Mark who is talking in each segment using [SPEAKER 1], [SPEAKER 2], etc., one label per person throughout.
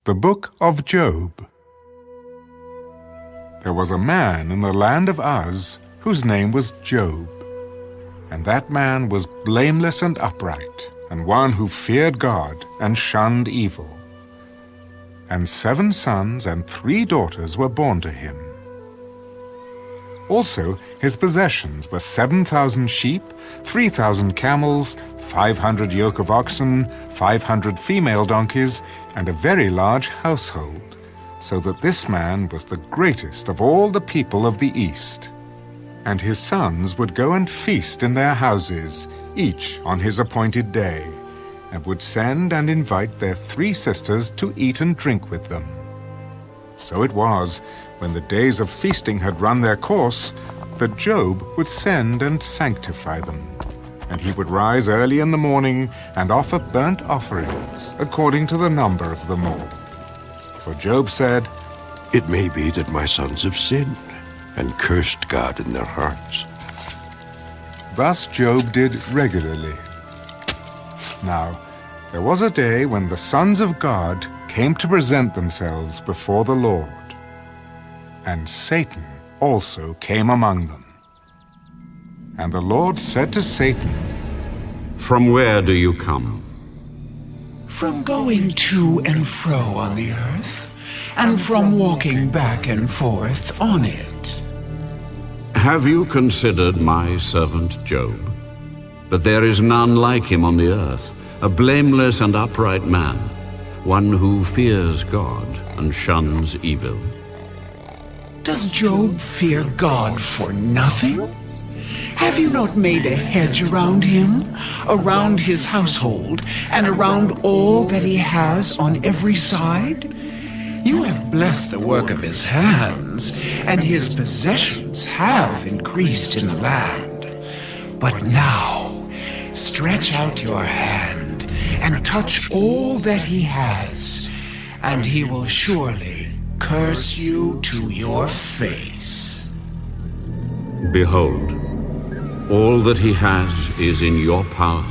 [SPEAKER 1] The Book of Job. There was a man in the land of Uz whose name was Job. And that man was blameless and upright, and one who feared God and shunned evil. And 7 sons and 3 daughters were born to him. Also, his possessions were 7,000 sheep, 3,000 camels, 500 yoke of oxen, 500 female donkeys, and a very large household, so that this man was the greatest of all the people of the East. And his sons would go and feast in their houses, each on his appointed day, and would send and invite their 3 sisters to eat and drink with them. So it was, when the days of feasting had run their course, that Job would send and sanctify them. And he would rise early in the morning and offer burnt offerings, according to the number of them all. For Job said,
[SPEAKER 2] "It may be that my sons have sinned and cursed God in their hearts."
[SPEAKER 1] Thus Job did regularly. Now, there was a day when the sons of God came to present themselves before the Lord, and Satan also came among them. And the Lord said to Satan,
[SPEAKER 3] "From where do you come?"
[SPEAKER 4] "From going to and fro on the earth, and from walking back and forth on it."
[SPEAKER 3] Have you considered my servant Job? That there is none like him on the earth, a blameless and upright man, one who fears God and shuns evil.
[SPEAKER 4] Does Job fear God for nothing? Have you not made a hedge around him, around his household, and around all that he has on every side? You have blessed the work of his hands, and his possessions have increased in the land. But now, stretch out your hand and touch all that he has, and he will surely curse you to your face.
[SPEAKER 3] Behold, all that he has is in your power.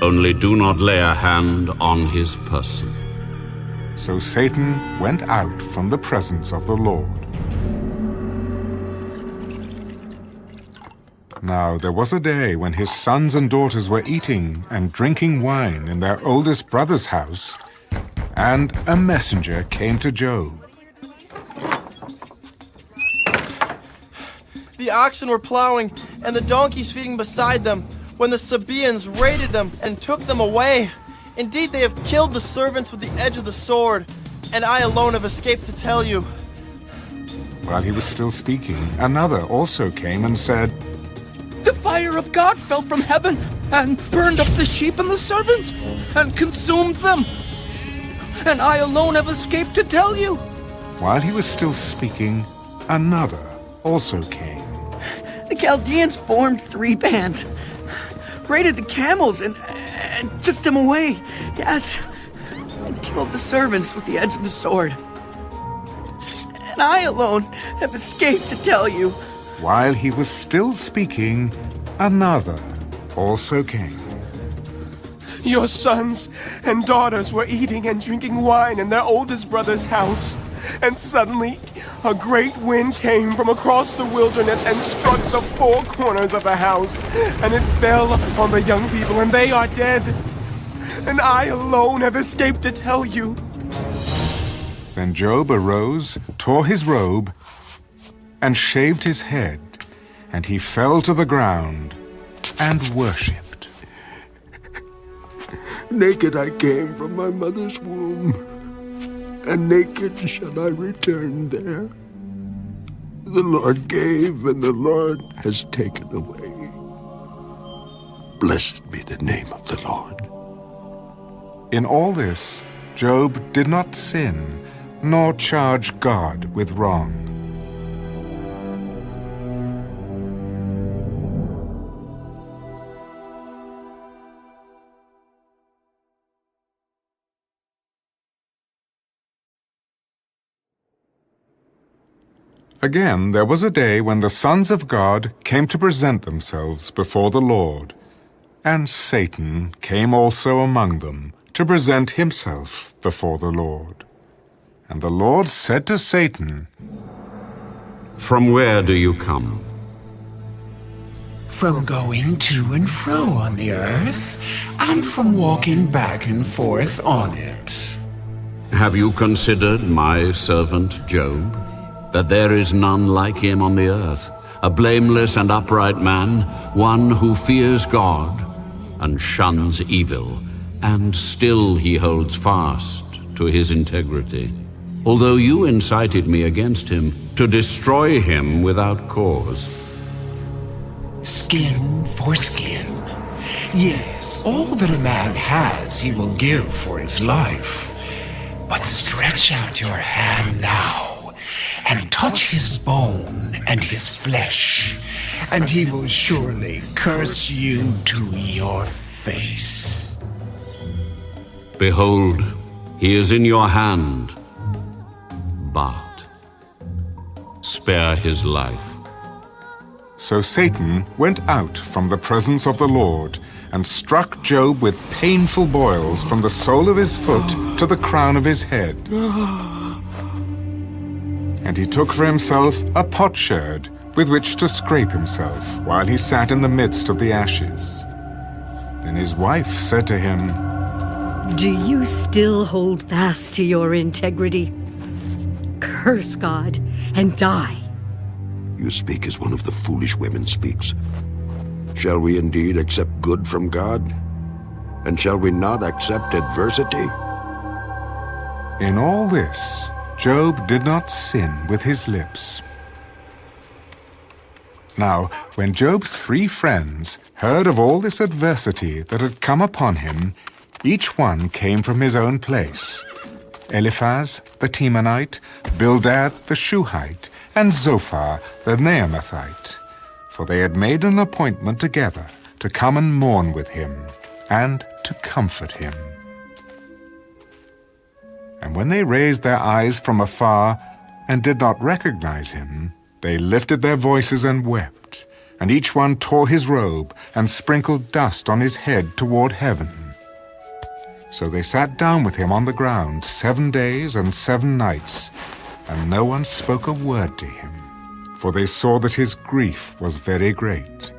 [SPEAKER 3] Only do not lay a hand on his person.
[SPEAKER 1] So Satan went out from the presence of the Lord. Now there was a day when his sons and daughters were eating and drinking wine in their oldest brother's house, and a messenger came to Job.
[SPEAKER 5] The oxen were plowing, and the donkeys feeding beside them, when the Sabaeans raided them and took them away. Indeed, they have killed the servants with the edge of the sword, and I alone have escaped to tell you.
[SPEAKER 1] While he was still speaking, another also came and said,
[SPEAKER 6] "The fire of God fell from heaven and burned up the sheep and the servants and consumed them. And I alone have escaped to tell you."
[SPEAKER 1] While he was still speaking, another also came.
[SPEAKER 6] "The Chaldeans formed 3 bands, raided the camels and took them away. Yes, and killed the servants with the edge of the sword. And I alone have escaped to tell you."
[SPEAKER 1] While he was still speaking, another also came.
[SPEAKER 7] "Your sons and daughters were eating and drinking wine in their oldest brother's house, and suddenly a great wind came from across the wilderness and struck the 4 corners of the house, and it fell on the young people, and they are dead. And I alone have escaped to tell you."
[SPEAKER 1] Then Job arose, tore his robe, and shaved his head, and he fell to the ground and worshipped.
[SPEAKER 2] Naked I came from my mother's womb, and naked shall I return there. The Lord gave, and the Lord has taken away. Blessed be the name of the Lord.
[SPEAKER 1] In all this, Job did not sin, nor charge God with wrong. Again, there was a day when the sons of God came to present themselves before the Lord, and Satan came also among them to present himself before the Lord. And the Lord said to Satan,
[SPEAKER 3] From where do you come?
[SPEAKER 4] From going to and fro on the earth, and from walking back and forth on it.
[SPEAKER 3] Have you considered my servant Job? That there is none like him on the earth, a blameless and upright man, one who fears God and shuns evil, and still he holds fast to his integrity. Although you incited me against him to destroy him without cause.
[SPEAKER 4] Skin for skin. Yes, all that a man has he will give for his life. But stretch out your hand now, and touch his bone and his flesh, and he will surely curse you to your face.
[SPEAKER 3] Behold, he is in your hand, but spare his life.
[SPEAKER 1] So Satan went out from the presence of the Lord and struck Job with painful boils from the sole of his foot to the crown of his head. And he took for himself a potsherd with which to scrape himself while he sat in the midst of the ashes. Then his wife said to him,
[SPEAKER 8] Do you still hold fast to your integrity? Curse God and die.
[SPEAKER 2] You speak as one of the foolish women speaks. Shall we indeed accept good from God? And shall we not accept adversity?
[SPEAKER 1] In all this, Job did not sin with his lips. Now, when Job's 3 friends heard of all this adversity that had come upon him, each one came from his own place. Eliphaz the Temanite, Bildad the Shuhite, and Zophar the Naamathite, for they had made an appointment together to come and mourn with him, and to comfort him. And when they raised their eyes from afar, and did not recognize him, they lifted their voices and wept, and each one tore his robe, and sprinkled dust on his head toward heaven. So they sat down with him on the ground 7 days and 7 nights, and no one spoke a word to him, for they saw that his grief was very great.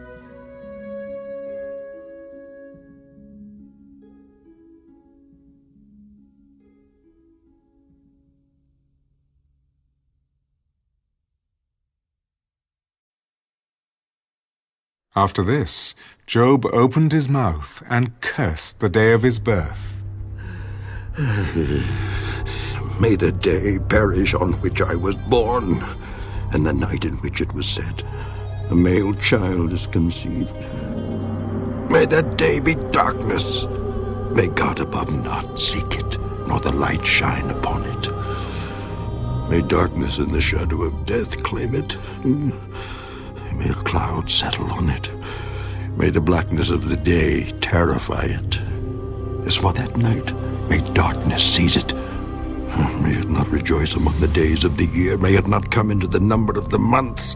[SPEAKER 1] After this, Job opened his mouth and cursed the day of his birth.
[SPEAKER 2] May the day perish on which I was born, and the night in which it was said, a male child is conceived. May that day be darkness. May God above not seek it, nor the light shine upon it. May darkness and the shadow of death claim it. May a cloud settle on it. May the blackness of the day terrify it. As for that night, may darkness seize it. May it not rejoice among the days of the year. May it not come into the number of the months.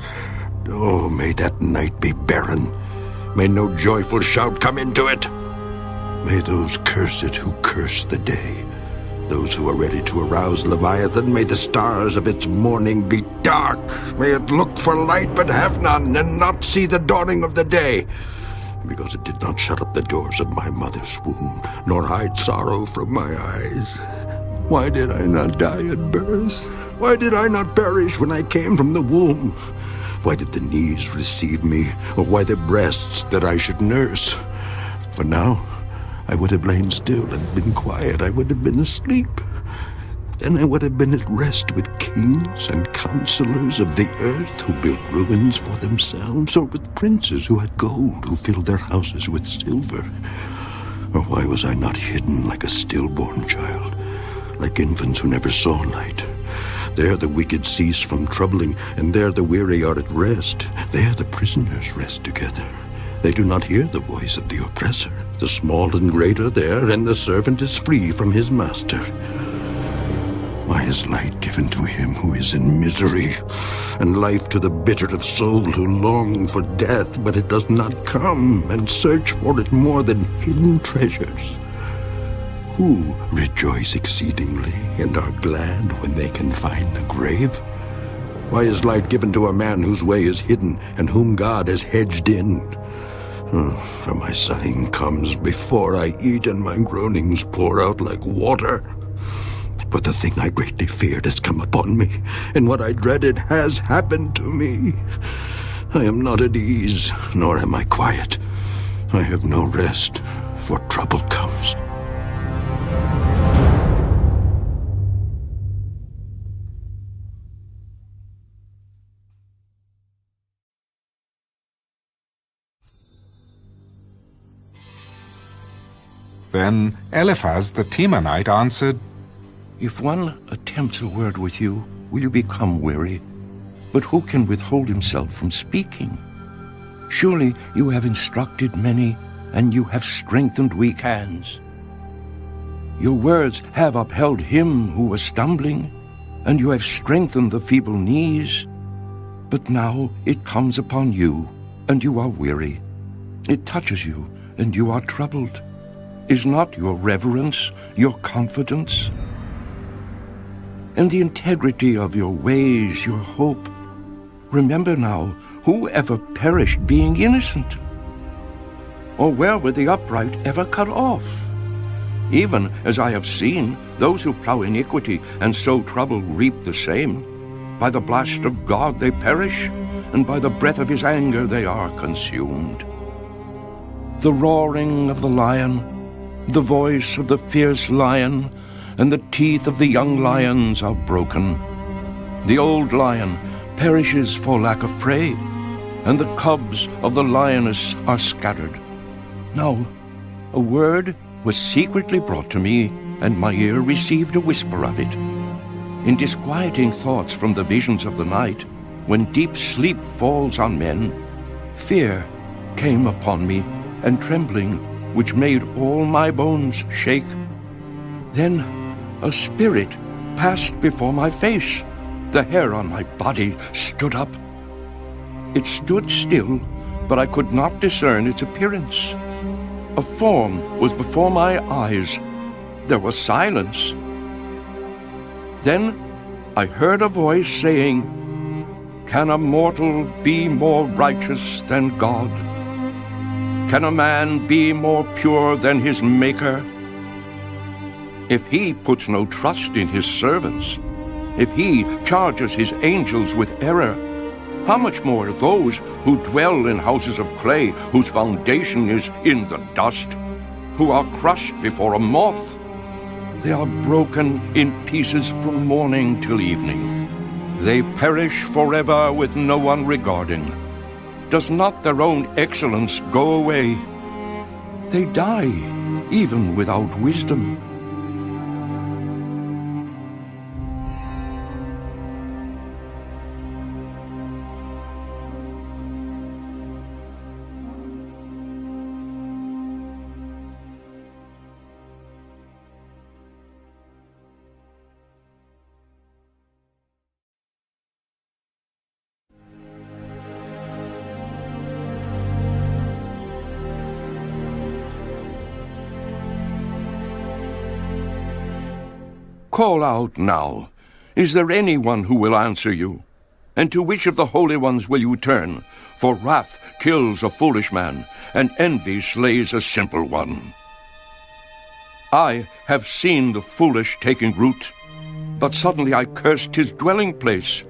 [SPEAKER 2] Oh, may that night be barren. May no joyful shout come into it. May those curse it who curse the day. Those who are ready to arouse Leviathan, may the stars of its morning be dark. May it look for light but have none, and not see the dawning of the day. Because it did not shut up the doors of my mother's womb, nor hide sorrow from my eyes. Why did I not die at birth? Why did I not perish when I came from the womb? Why did the knees receive me, or why the breasts that I should nurse? For now I would have lain still and been quiet. I would have been asleep. Then I would have been at rest with kings and counselors of the earth who built ruins for themselves, or with princes who had gold, who filled their houses with silver. Or why was I not hidden like a stillborn child, like infants who never saw light? There the wicked cease from troubling, and there the weary are at rest. There the prisoners rest together. They do not hear the voice of the oppressor. The small and great are there, and the servant is free from his master. Why is light given to him who is in misery, and life to the bitter of soul who long for death, but it does not come, and search for it more than hidden treasures? who rejoice exceedingly and are glad when they can find the grave? Why is light given to a man whose way is hidden and whom God has hedged in? For my sighing comes before I eat, and my groanings pour out like water. For the thing I greatly feared has come upon me, and what I dreaded has happened to me. I am not at ease, nor am I quiet. I have no rest, for trouble comes.
[SPEAKER 1] Then Eliphaz the Temanite answered,
[SPEAKER 9] If one attempts a word with you, will you become weary? But who can withhold himself from speaking? Surely you have instructed many, and you have strengthened weak hands. Your words have upheld him who was stumbling, and you have strengthened the feeble knees. But now it comes upon you, and you are weary. It touches you, and you are troubled. Is not your reverence your confidence? And the integrity of your ways your hope? Remember now, who ever perished being innocent? Or where were the upright ever cut off? Even as I have seen, those who plow iniquity and sow trouble reap the same. By the blast of God they perish, and by the breath of his anger they are consumed. The roaring of the lion, the voice of the fierce lion, and the teeth of the young lions are broken. The old lion perishes for lack of prey, and the cubs of the lioness are scattered. Now, a word was secretly brought to me, and my ear received a whisper of it. In disquieting thoughts from the visions of the night, when deep sleep falls on men, fear came upon me, and trembling, which made all my bones shake. Then a spirit passed before my face. The hair on my body stood up. It stood still, but I could not discern its appearance. A form was before my eyes. There was silence. Then I heard a voice saying, Can a mortal be more righteous than God? Can a man be more pure than his Maker? If he puts no trust in his servants, if he charges his angels with error, how much more those who dwell in houses of clay, whose foundation is in the dust, who are crushed before a moth? They are broken in pieces from morning till evening. They perish forever with no one regarding. Does not their own excellence go away? They die even without wisdom. Call out now. Is there anyone who will answer you? And to which of the holy ones will you turn? For wrath kills a foolish man, and envy slays a simple one. I have seen the foolish taking root, but suddenly I cursed his dwelling place.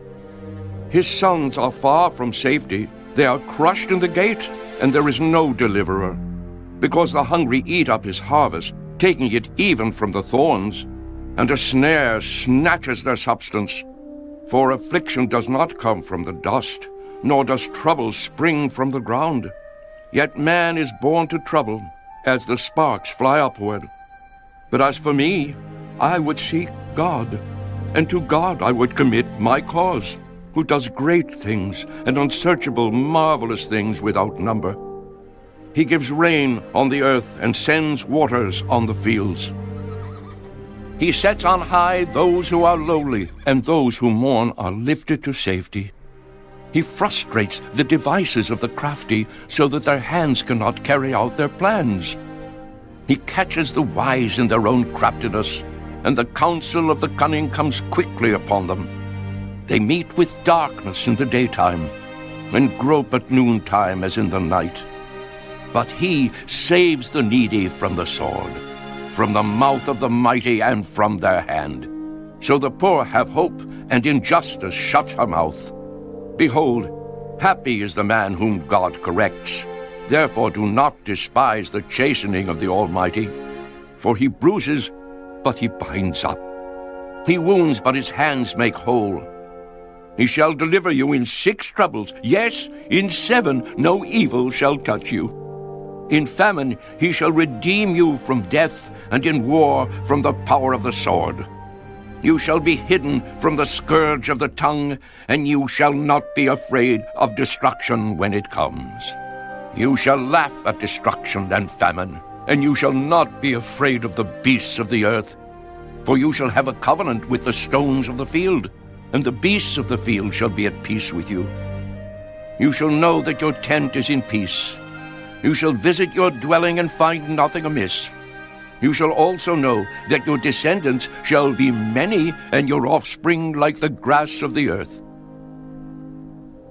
[SPEAKER 9] His sons are far from safety. They are crushed in the gate, and there is no deliverer. Because the hungry eat up his harvest, taking it even from the thorns, and a snare snatches their substance. For affliction does not come from the dust, nor does trouble spring from the ground. Yet man is born to trouble, as the sparks fly upward. But as for me, I would seek God, and to God I would commit my cause, who does great things and unsearchable, marvelous things without number. He gives rain on the earth and sends waters on the fields. He sets on high those who are lowly, and those who mourn are lifted to safety. He frustrates the devices of the crafty, so that their hands cannot carry out their plans. He catches the wise in their own craftiness, and the counsel of the cunning comes quickly upon them. They meet with darkness in the daytime, and grope at noontime as in the night. But he saves the needy from the sword, from the mouth of the mighty and from their hand. So the poor have hope, and injustice shuts her mouth. Behold, happy is the man whom God corrects. Therefore do not despise the chastening of the Almighty. For he bruises, but he binds up. He wounds, but his hands make whole. He shall deliver you in 6 troubles. Yes, in 7 no evil shall touch you. In famine he shall redeem you from death, and in war from the power of the sword. You shall be hidden from the scourge of the tongue, and you shall not be afraid of destruction when it comes. You shall laugh at destruction and famine, and you shall not be afraid of the beasts of the earth. For you shall have a covenant with the stones of the field, and the beasts of the field shall be at peace with you. You shall know that your tent is in peace. You shall visit your dwelling and find nothing amiss. You shall also know that your descendants shall be many, and your offspring like the grass of the earth.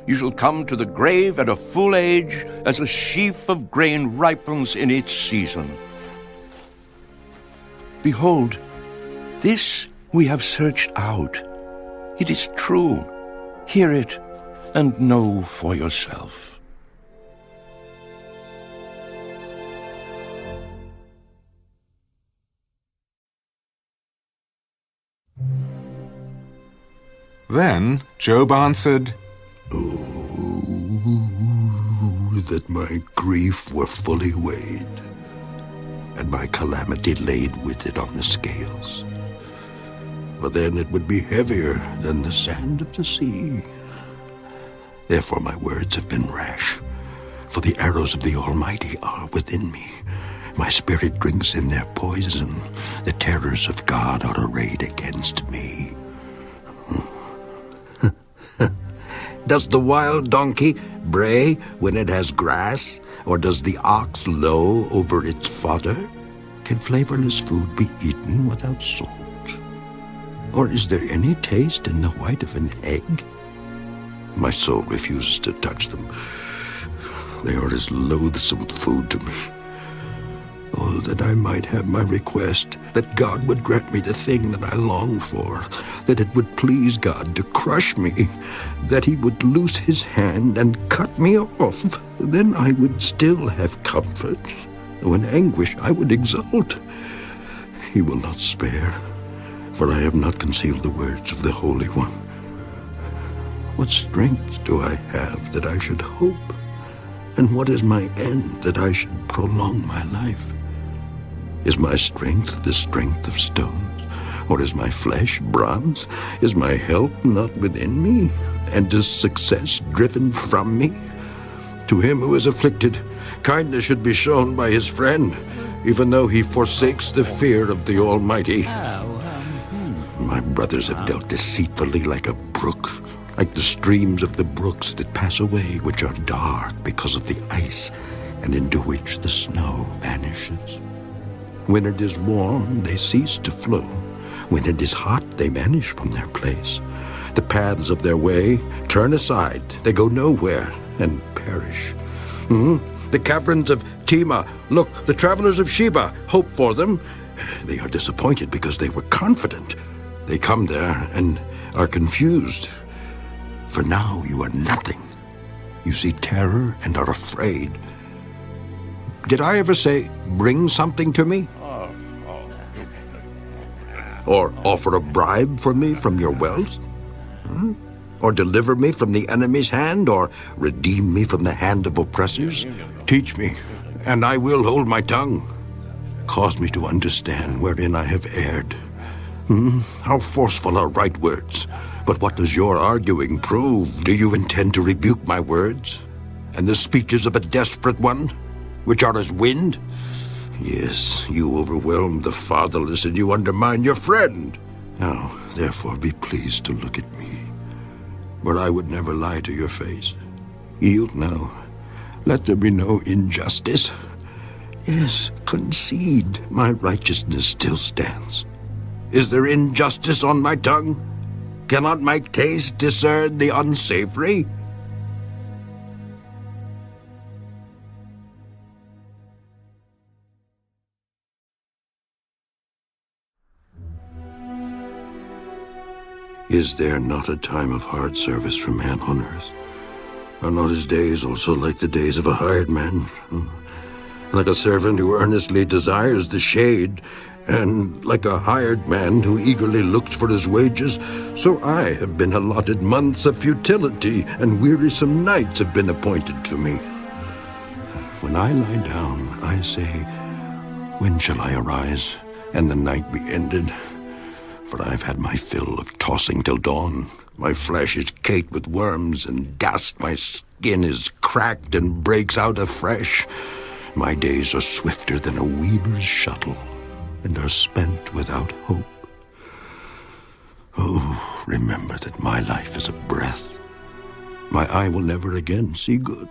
[SPEAKER 9] You shall come to the grave at a full age, as a sheaf of grain ripens in its season. Behold, this we have searched out. It is true. Hear it, and know for yourself.
[SPEAKER 1] Then Job answered,
[SPEAKER 2] Oh, that my grief were fully weighed, and my calamity laid with it on the scales. For then it would be heavier than the sand of the sea. Therefore my words have been rash, for the arrows of the Almighty are within me. My spirit drinks in their poison. The terrors of God are arrayed against me. Does the wild donkey bray when it has grass, or does the ox low over its fodder? Can flavorless food be eaten without salt? Or is there any taste in the white of an egg? My soul refuses to touch them. They are as loathsome food to me. Oh, that I might have my request, that God would grant me the thing that I long for, that it would please God to crush me, that he would loose his hand and cut me off. Then I would still have comfort. Though in anguish I would exult. He will not spare, for I have not concealed the words of the Holy One. What strength do I have that I should hope? And what is my end that I should prolong my life? Is my strength the strength of stones? Or is my flesh bronze? Is my help not within me? And is success driven from me? To him who is afflicted, kindness should be shown by his friend, even though he forsakes the fear of the Almighty. My brothers have dealt deceitfully like a brook, like the streams of the brooks that pass away, which are dark because of the ice, and into which the snow vanishes. When it is warm, they cease to flow. When it is hot, they vanish from their place. The paths of their way turn aside. They go nowhere and perish. The caverns of Tema, look, the travelers of Sheba, hope for them. They are disappointed because they were confident. They come there and are confused. For now you are nothing. You see terror and are afraid. Did I ever say, bring something to me? Or offer a bribe for me from your wealth? Or deliver me from the enemy's hand? Or redeem me from the hand of oppressors? Teach me, and I will hold my tongue. Cause me to understand wherein I have erred. How forceful are right words. But what does your arguing prove? Do you intend to rebuke my words? And the speeches of a desperate one, which are as wind? Yes, you overwhelm the fatherless, and you undermine your friend. Now, therefore, be pleased to look at me, for I would never lie to your face. Yield now. Let there be no injustice. Yes, concede my righteousness still stands. Is there injustice on my tongue? Cannot my taste discern the unsavory? Is there not a time of hard service for man on earth? Are not his days also like the days of a hired man? Like a servant who earnestly desires the shade, and like a hired man who eagerly looks for his wages, so I have been allotted months of futility, and wearisome nights have been appointed to me. When I lie down, I say, when shall I arise, and the night be ended? For I have had my fill of tossing till dawn. My flesh is caked with worms and dust. My skin is cracked and breaks out afresh. My days are swifter than a weaver's shuttle, and are spent without hope. Oh, remember that my life is a breath. My eye will never again see good.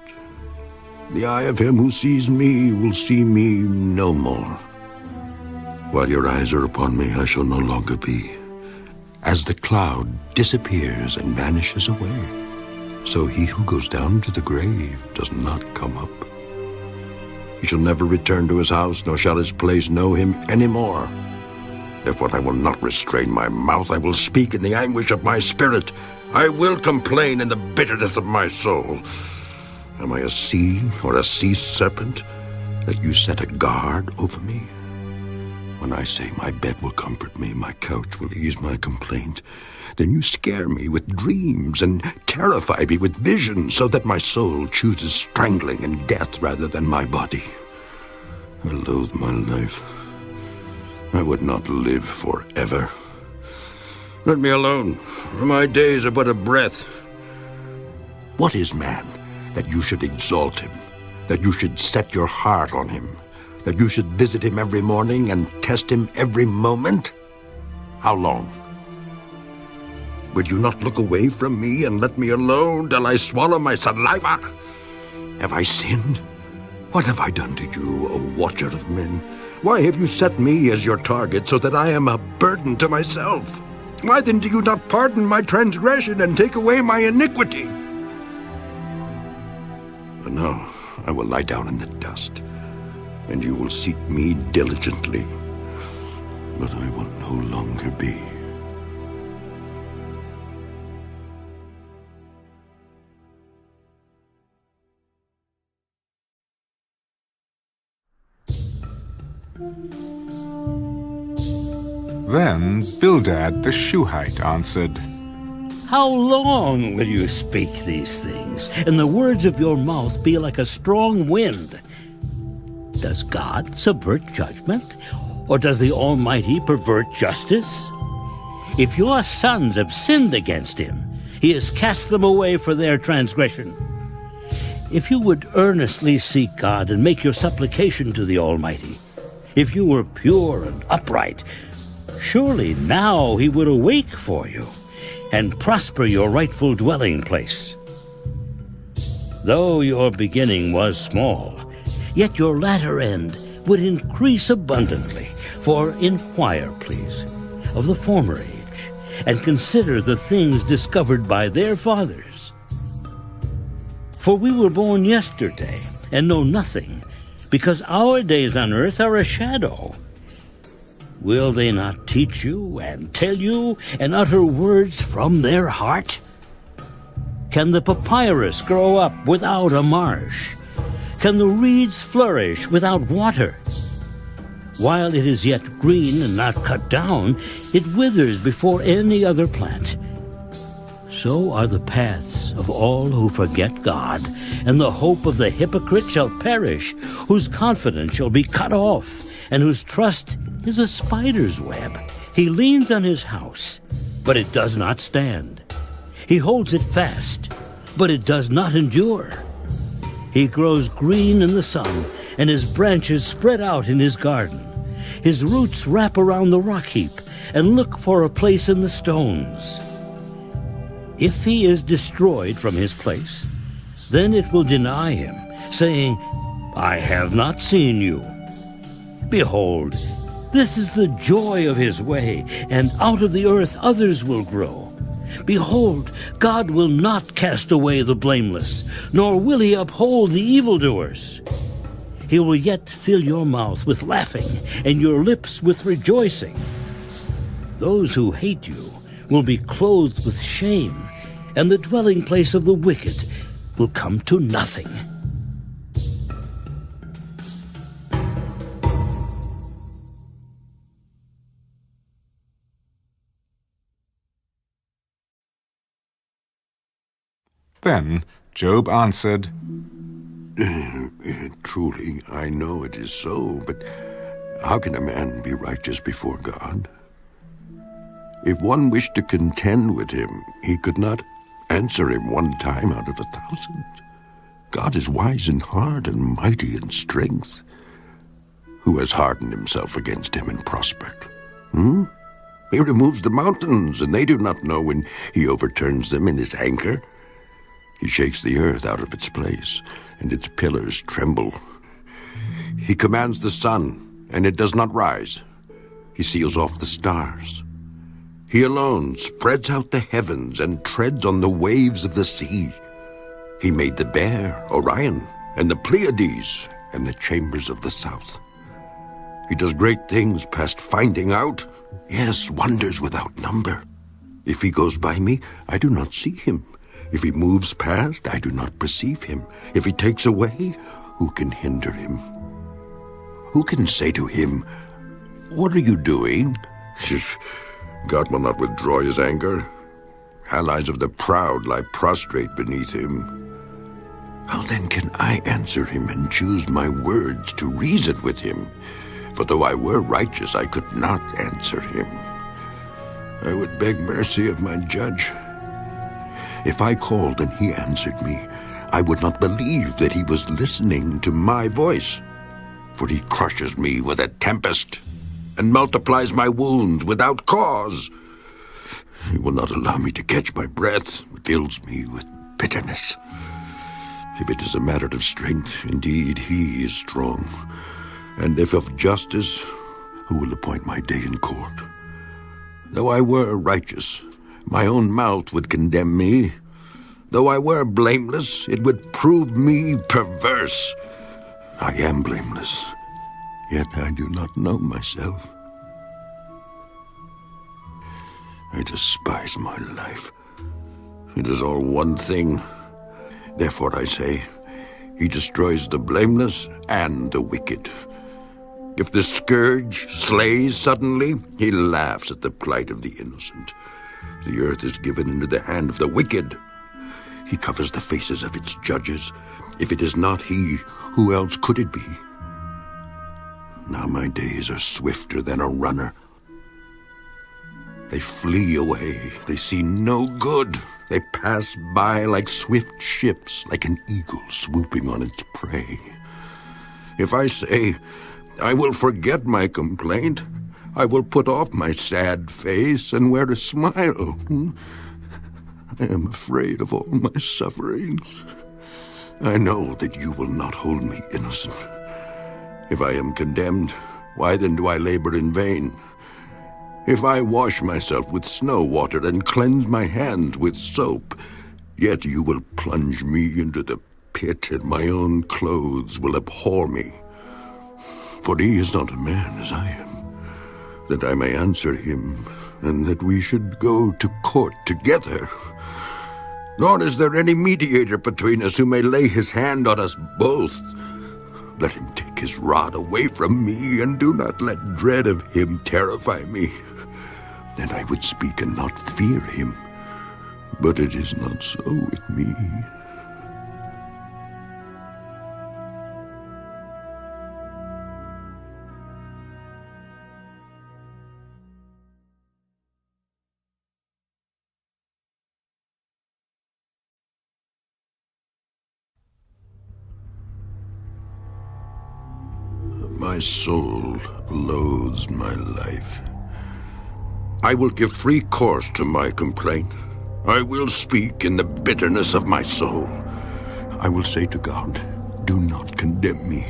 [SPEAKER 2] The eye of him who sees me will see me no more. While your eyes are upon me, I shall no longer be. As the cloud disappears and vanishes away, so he who goes down to the grave does not come up. He shall never return to his house, nor shall his place know him any more. Therefore I will not restrain my mouth. I will speak in the anguish of my spirit. I will complain in the bitterness of my soul. Am I a sea or a sea serpent that you set a guard over me? When I say my bed will comfort me, my couch will ease my complaint, then you scare me with dreams and terrify me with visions, so that my soul chooses strangling and death rather than my body. I loathe my life. I would not live forever. Let me alone, for my days are but a breath. What is man, that you should exalt him, that you should set your heart on him, that you should visit him every morning and test him every moment? How long? Would you not look away from me and let me alone till I swallow my saliva? Have I sinned? What have I done to you, O watcher of men? Why have you set me as your target so that I am a burden to myself? Why then do you not pardon my transgression and take away my iniquity? But no, I will lie down in the dust, and you will seek me diligently, but I will no longer be.
[SPEAKER 1] Then Bildad the Shuhite answered,
[SPEAKER 10] How long will you speak these things, and the words of your mouth be like a strong wind? Does God subvert judgment, or does the Almighty pervert justice? If your sons have sinned against him, he has cast them away for their transgression. If you would earnestly seek God and make your supplication to the Almighty, if you were pure and upright, surely now he would awake for you and prosper your rightful dwelling place. Though your beginning was small, yet your latter end would increase abundantly. For inquire, please, of the former age, and consider the things discovered by their fathers. For we were born yesterday, and know nothing, because our days on earth are a shadow. Will they not teach you, and tell you, and utter words from their heart? Can the papyrus grow up without a marsh? Can the reeds flourish without water? While it is yet green and not cut down, it withers before any other plant. So are the paths of all who forget God, and the hope of the hypocrite shall perish, whose confidence shall be cut off, and whose trust is a spider's web. He leans on his house, but it does not stand. He holds it fast, but it does not endure. He grows green in the sun, and his branches spread out in his garden. His roots wrap around the rock heap and look for a place in the stones. If he is destroyed from his place, then it will deny him, saying, I have not seen you. Behold, this is the joy of his way, and out of the earth others will grow. Behold, God will not cast away the blameless, nor will he uphold the evildoers. He will yet fill your mouth with laughing, and your lips with rejoicing. Those who hate you will be clothed with shame, and the dwelling place of the wicked will come to nothing.
[SPEAKER 1] Then Job answered,
[SPEAKER 2] Truly, I know it is so, but how can a man be righteous before God? If one wished to contend with him, he could not answer him one time out of 1,000. God is wise in heart and mighty in strength. Who has hardened himself against him and prospered? He removes the mountains, and they do not know when he overturns them in his anger. He shakes the earth out of its place, and its pillars tremble. He commands the sun, and it does not rise. He seals off the stars. He alone spreads out the heavens and treads on the waves of the sea. He made the Bear, Orion, and the Pleiades, and the chambers of the south. He does great things past finding out, yes, wonders without number. If he goes by me, I do not see him. If he moves past, I do not perceive him. If he takes away, who can hinder him? Who can say to him, what are you doing? God will not withdraw his anger. Allies of the proud lie prostrate beneath him. How then can I answer him and choose my words to reason with him? For though I were righteous, I could not answer him. I would beg mercy of my judge. If I called and he answered me, I would not believe that he was listening to my voice. For he crushes me with a tempest and multiplies my wounds without cause. He will not allow me to catch my breath, fills me with bitterness. If it is a matter of strength, indeed he is strong. And if of justice, who will appoint my day in court? Though I were righteous, my own mouth would condemn me. Though I were blameless, it would prove me perverse. I am blameless, yet I do not know myself. I despise my life. It is all one thing. Therefore I say, he destroys the blameless and the wicked. If the scourge slays suddenly, he laughs at the plight of the innocent. The earth is given into the hand of the wicked. He covers the faces of its judges. If it is not he, who else could it be? Now my days are swifter than a runner. They flee away. They see no good. They pass by like swift ships, like an eagle swooping on its prey. If I say, I will forget my complaint, I will put off my sad face and wear a smile. I am afraid of all my sufferings. I know that you will not hold me innocent. If I am condemned, why then do I labor in vain? If I wash myself with snow water and cleanse my hands with soap, yet you will plunge me into the pit, and my own clothes will abhor me. For he is not a man as I am, that I may answer him, and that we should go to court together. Nor is there any mediator between us who may lay his hand on us both. Let him take his rod away from me, and do not let dread of him terrify me. Then I would speak and not fear him. But it is not so with me. My soul loathes my life. I will give free course to my complaint. I will speak in the bitterness of my soul. I will say to God, do not condemn me,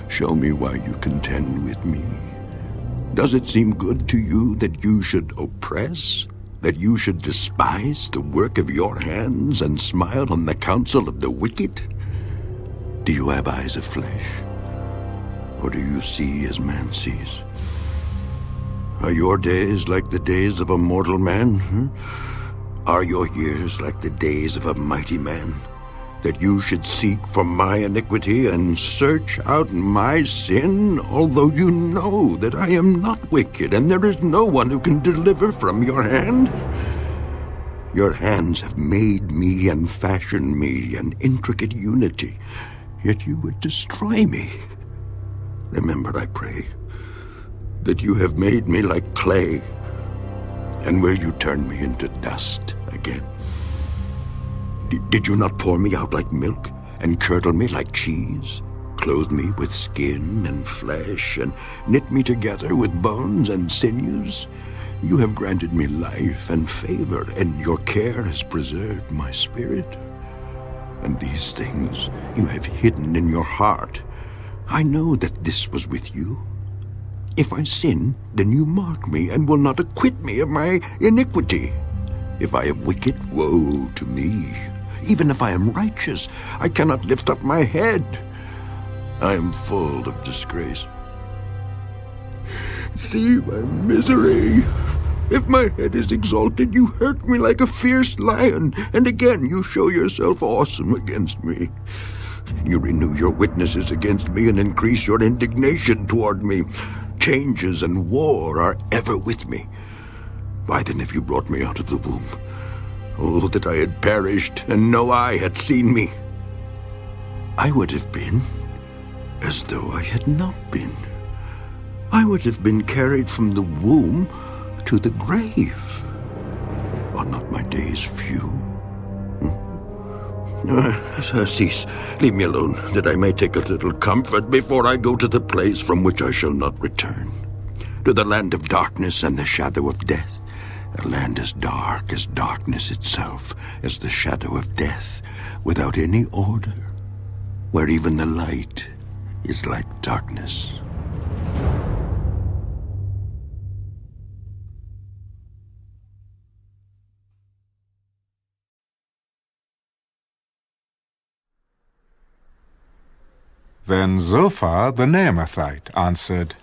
[SPEAKER 2] Show me why you contend with me. Does it seem good to you that you should oppress, that you should despise the work of your hands and smile on the counsel of the wicked? Do you have eyes of flesh, or do you see as man sees? Are your days like the days of a mortal man? Are your years like the days of a mighty man? That you should seek for my iniquity and search out my sin, although you know that I am not wicked, and there is no one who can deliver from your hand? Your hands have made me and fashioned me an intricate unity, yet you would destroy me. Remember, I pray, that you have made me like clay, and will you turn me into dust again? Did you not pour me out like milk and curdle me like cheese, clothe me with skin and flesh, and knit me together with bones and sinews? You have granted me life and favor, and your care has preserved my spirit. And these things you have hidden in your heart. I know that this was with you. If I sin, then you mark me and will not acquit me of my iniquity. If I am wicked, woe to me. Even if I am righteous, I cannot lift up my head. I am full of disgrace. See my misery. If my head is exalted, you hurt me like a fierce lion, and again you show yourself awesome against me. You renew your witnesses against me and increase your indignation toward me. Changes and war are ever with me. Why then have you brought me out of the womb? Oh, that I had perished, and no eye had seen me. I would have been as though I had not been. I would have been carried from the womb to the grave. Are not my days few? Cease. Leave me alone, that I may take a little comfort before I go to the place from which I shall not return, to the land of darkness and the shadow of death. A land as dark as darkness itself, as the shadow of death, without any order, where even the light is like darkness.
[SPEAKER 1] Then Zophar the Naamathite answered,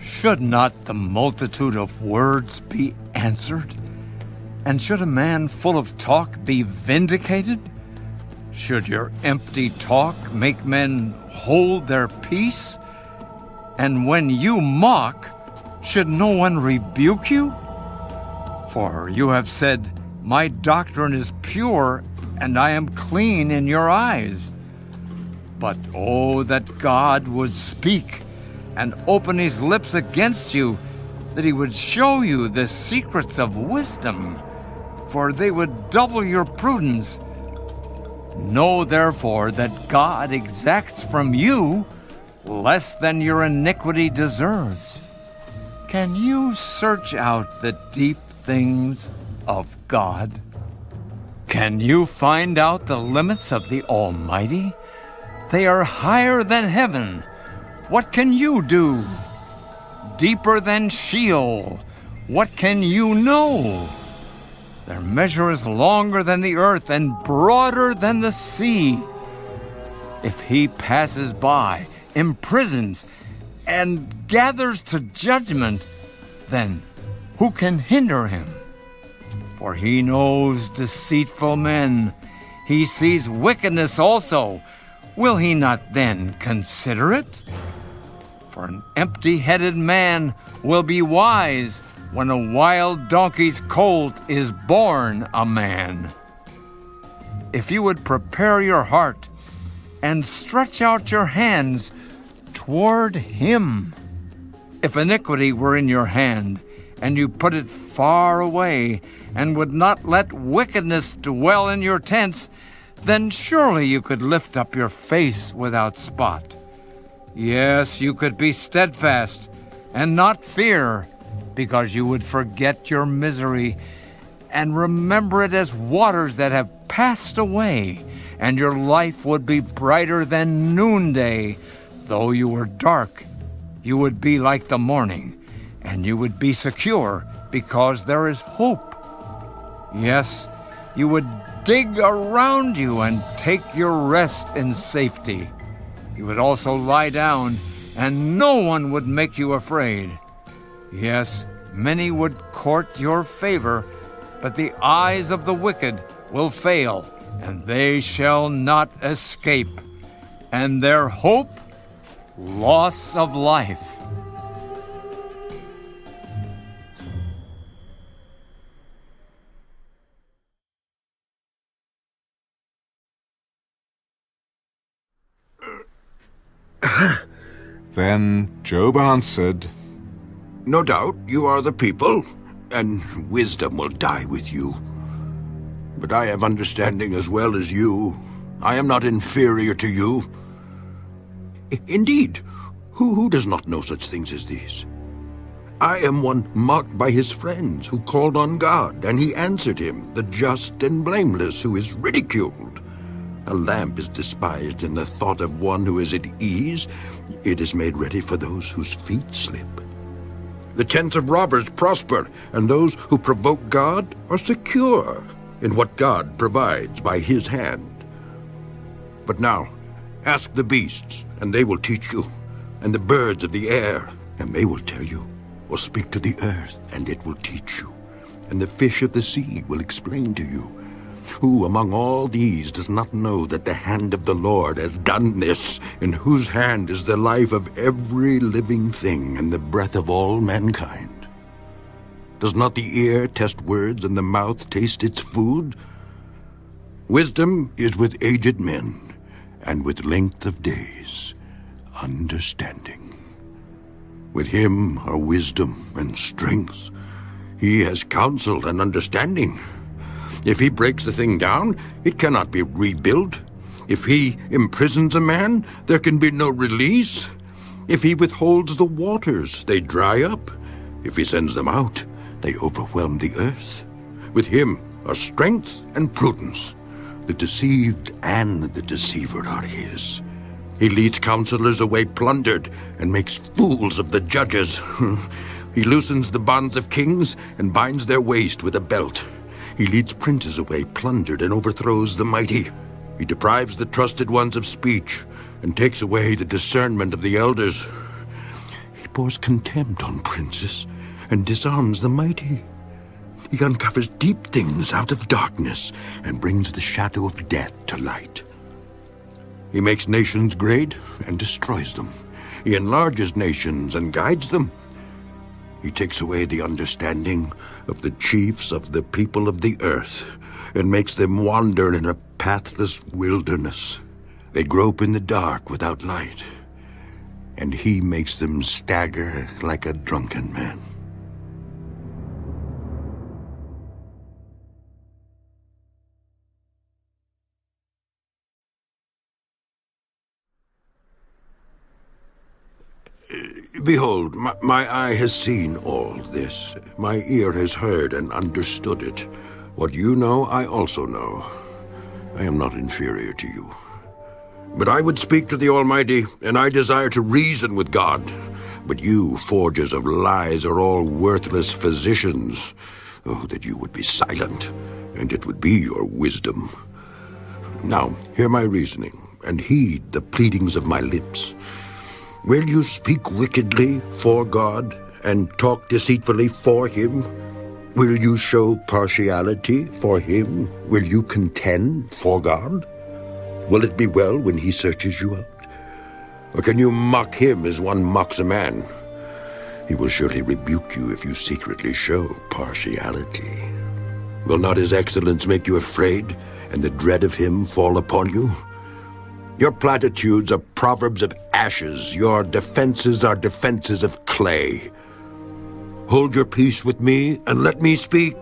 [SPEAKER 11] Should not the multitude of words be answered? And should a man full of talk be vindicated? Should your empty talk make men hold their peace? And when you mock, should no one rebuke you? For you have said, My doctrine is pure, and I am clean in your eyes. But oh, that God would speak and open his lips against you, that he would show you the secrets of wisdom, for they would double your prudence. Know therefore that God exacts from you less than your iniquity deserves. Can you search out the deep things of God? Can you find out the limits of the Almighty? They are higher than heaven. What can you do? Deeper than Sheol. What can you know? Their measure is longer than the earth and broader than the sea. If he passes by, imprisons, and gathers to judgment, then who can hinder him? For he knows deceitful men. He sees wickedness also. Will he not then consider it? For an empty-headed man will be wise when a wild donkey's colt is born a man. If you would prepare your heart and stretch out your hands toward him, if iniquity were in your hand, and you put it far away, and would not let wickedness dwell in your tents, then surely you could lift up your face without spot. Yes, you could be steadfast and not fear, because you would forget your misery and remember it as waters that have passed away, and your life would be brighter than noonday. Though you were dark, you would be like the morning, and you would be secure because there is hope. Yes, you would dig around you and take your rest in safety. You would also lie down, and no one would make you afraid. Yes, many would court your favor, but the eyes of the wicked will fail, and they shall not escape. And their hope, loss of life.
[SPEAKER 1] Then Job answered,
[SPEAKER 2] No doubt you are the people, and wisdom will die with you. But I have understanding as well as you. I am not inferior to you. Indeed, who does not know such things as these? I am one mocked by his friends, who called on God, and he answered him, the just and blameless, who is ridiculed. A lamp is despised in the thought of one who is at ease. It is made ready for those whose feet slip. The tents of robbers prosper, and those who provoke God are secure in what God provides by his hand. But now, ask the beasts, and they will teach you, and the birds of the air, and they will tell you, or speak to the earth, and it will teach you, and the fish of the sea will explain to you. Who among all these does not know that the hand of the Lord has done this, in whose hand is the life of every living thing and the breath of all mankind? Does not the ear test words and the mouth taste its food? Wisdom is with aged men, and with length of days, understanding. With him are wisdom and strength. He has counsel and understanding. If he breaks the thing down, it cannot be rebuilt. If he imprisons a man, there can be no release. If he withholds the waters, they dry up. If he sends them out, they overwhelm the earth. With him are strength and prudence. The deceived and the deceiver are his. He leads counselors away plundered and makes fools of the judges. He loosens the bonds of kings and binds their waist with a belt. He leads princes away plundered and overthrows the mighty. He deprives the trusted ones of speech and takes away the discernment of the elders. He pours contempt on princes and disarms the mighty. He uncovers deep things out of darkness and brings the shadow of death to light. He makes nations great and destroys them. He enlarges nations and guides them. He takes away the understanding of the chiefs of the people of the earth and makes them wander in a pathless wilderness. They grope in the dark without light, and he makes them stagger like a drunken man. Behold, my eye has seen all this. My ear has heard and understood it. What you know, I also know. I am not inferior to you. But I would speak to the Almighty, and I desire to reason with God. But you, forgers of lies, are all worthless physicians. Oh, that you would be silent, and it would be your wisdom. Now, hear my reasoning, and heed the pleadings of my lips. Will you speak wickedly for God and talk deceitfully for him? Will you show partiality for him? Will you contend for God? Will it be well when he searches you out? Or can you mock him as one mocks a man? He will surely rebuke you if you secretly show partiality. Will not his excellence make you afraid, and the dread of him fall upon you? Your platitudes are proverbs of ashes. Your defenses are defenses of clay. Hold your peace with me, and let me speak.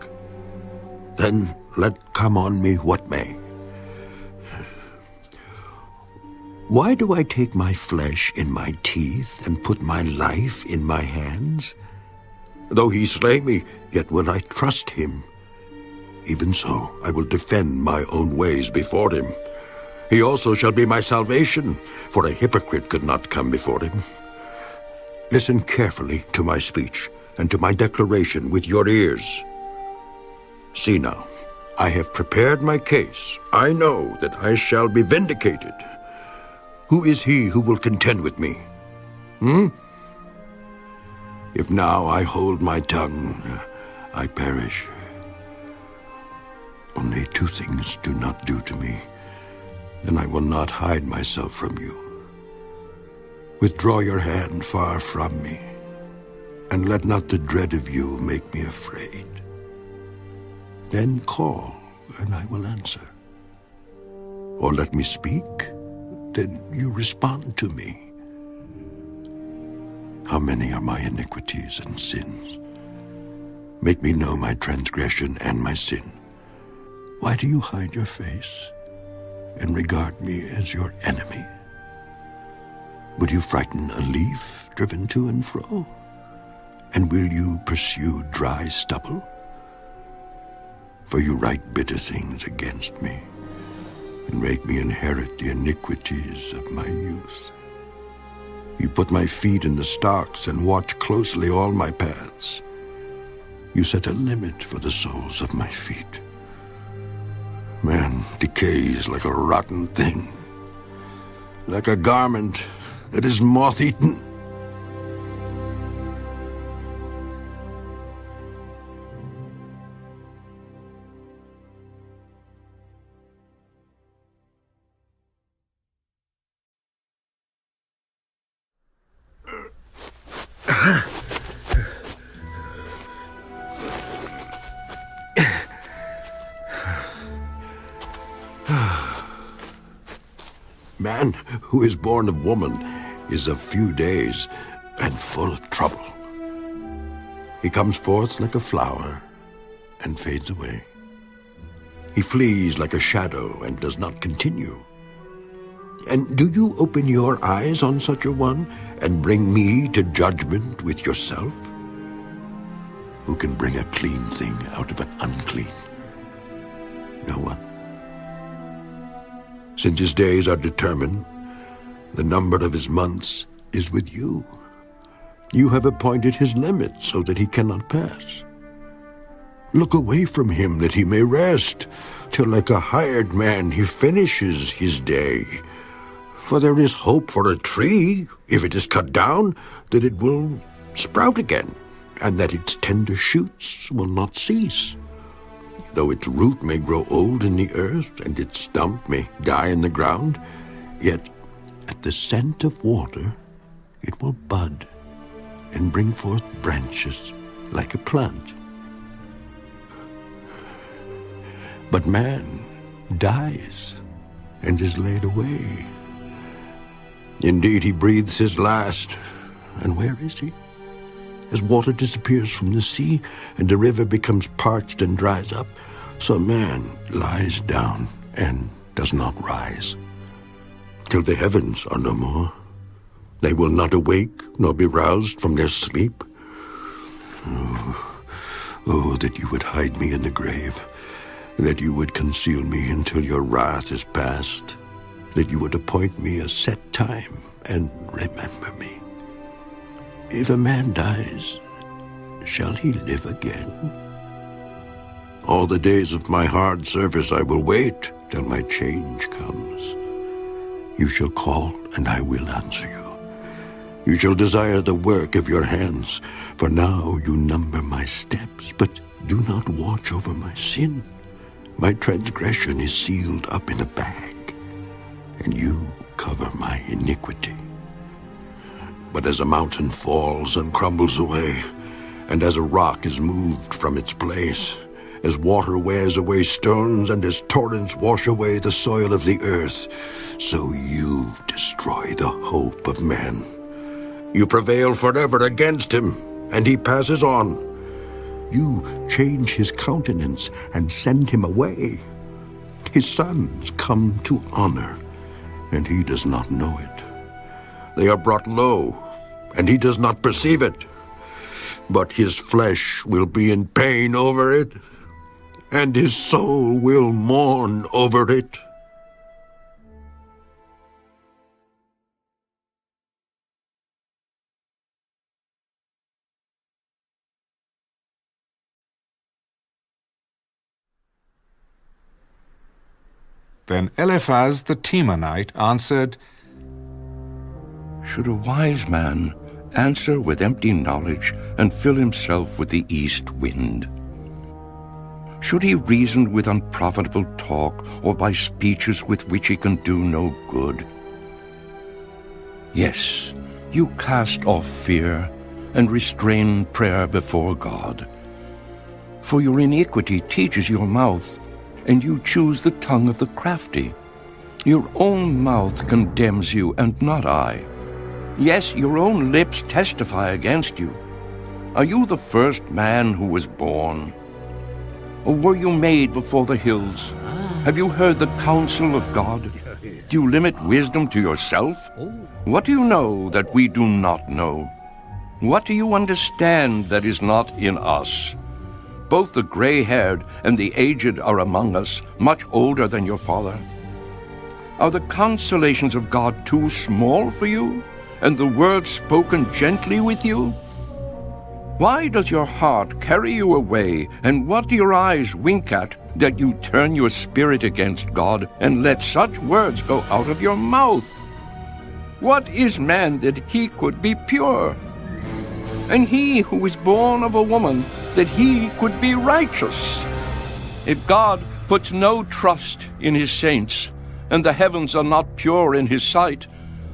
[SPEAKER 2] Then let come on me what may. Why do I take my flesh in my teeth, and put my life in my hands? Though he slay me, yet will I trust him. Even so, I will defend my own ways before him. He also shall be my salvation, for a hypocrite could not come before him. Listen carefully to my speech and to my declaration with your ears. See now, I have prepared my case. I know that I shall be vindicated. Who is he who will contend with me? If now I hold my tongue, I perish. Only two things do not do to me, and I will not hide myself from you. Withdraw your hand far from me, and let not the dread of you make me afraid. Then call, and I will answer. Or let me speak, then you respond to me. How many are my iniquities and sins? Make me know my transgression and my sin. Why do you hide your face and regard me as your enemy? Would you frighten a leaf driven to and fro? And will you pursue dry stubble? For you write bitter things against me, and make me inherit the iniquities of my youth. You put my feet in the stocks and watch closely all my paths. You set a limit for the soles of my feet. Man decays like a rotten thing, like a garment that is moth-eaten. Man who is born of woman is of few days and full of trouble. He comes forth like a flower and fades away. He flees like a shadow and does not continue. And do you open your eyes on such a one and bring me to judgment with yourself? Who can bring a clean thing out of an unclean? No one. Since his days are determined, the number of his months is with you. You have appointed his limit so that he cannot pass. Look away from him that he may rest, till like a hired man he finishes his day. For there is hope for a tree, if it is cut down, that it will sprout again, and that its tender shoots will not cease. Though its root may grow old in the earth, and its stump may die in the ground, yet at the scent of water it will bud and bring forth branches like a plant. But man dies and is laid away. Indeed, he breathes his last, and where is he? As water disappears from the sea, and the river becomes parched and dries up, so man lies down and does not rise. Till the heavens are no more, they will not awake nor be roused from their sleep. Oh, that you would hide me in the grave, that you would conceal me until your wrath is past, that you would appoint me a set time and remember me. If a man dies, shall he live again? All the days of my hard service I will wait till my change comes. You shall call, and I will answer you. You shall desire the work of your hands, for now you number my steps, but do not watch over my sin. My transgression is sealed up in a bag, and you cover my iniquity. But as a mountain falls and crumbles away, and as a rock is moved from its place, as water wears away stones, and as torrents wash away the soil of the earth, so you destroy the hope of man. You prevail forever against him, and he passes on. You change his countenance and send him away. His sons come to honor, and he does not know it. They are brought low, and he does not perceive it. But his flesh will be in pain over it, and his soul will mourn over it.
[SPEAKER 1] Then Eliphaz the Temanite answered,
[SPEAKER 9] Should a wise man answer with empty knowledge and fill himself with the east wind? Should he reason with unprofitable talk, or by speeches with which he can do no good? Yes, you cast off fear and restrain prayer before God. For your iniquity teaches your mouth, and you choose the tongue of the crafty. Your own mouth condemns you, and not I. Yes, your own lips testify against you. Are you the first man who was born? Or were you made before the hills? Have you heard the counsel of God? Do you limit wisdom to yourself? What do you know that we do not know? What do you understand that is not in us? Both the gray-haired and the aged are among us, much older than your father. Are the consolations of God too small for you, and the words spoken gently with you? Why does your heart carry you away, and what do your eyes wink at, that you turn your spirit against God, and let such words go out of your mouth? What is man that he could be pure? And he who was born of a woman, that he could be righteous? If God puts no trust in his saints, and the heavens are not pure in his sight,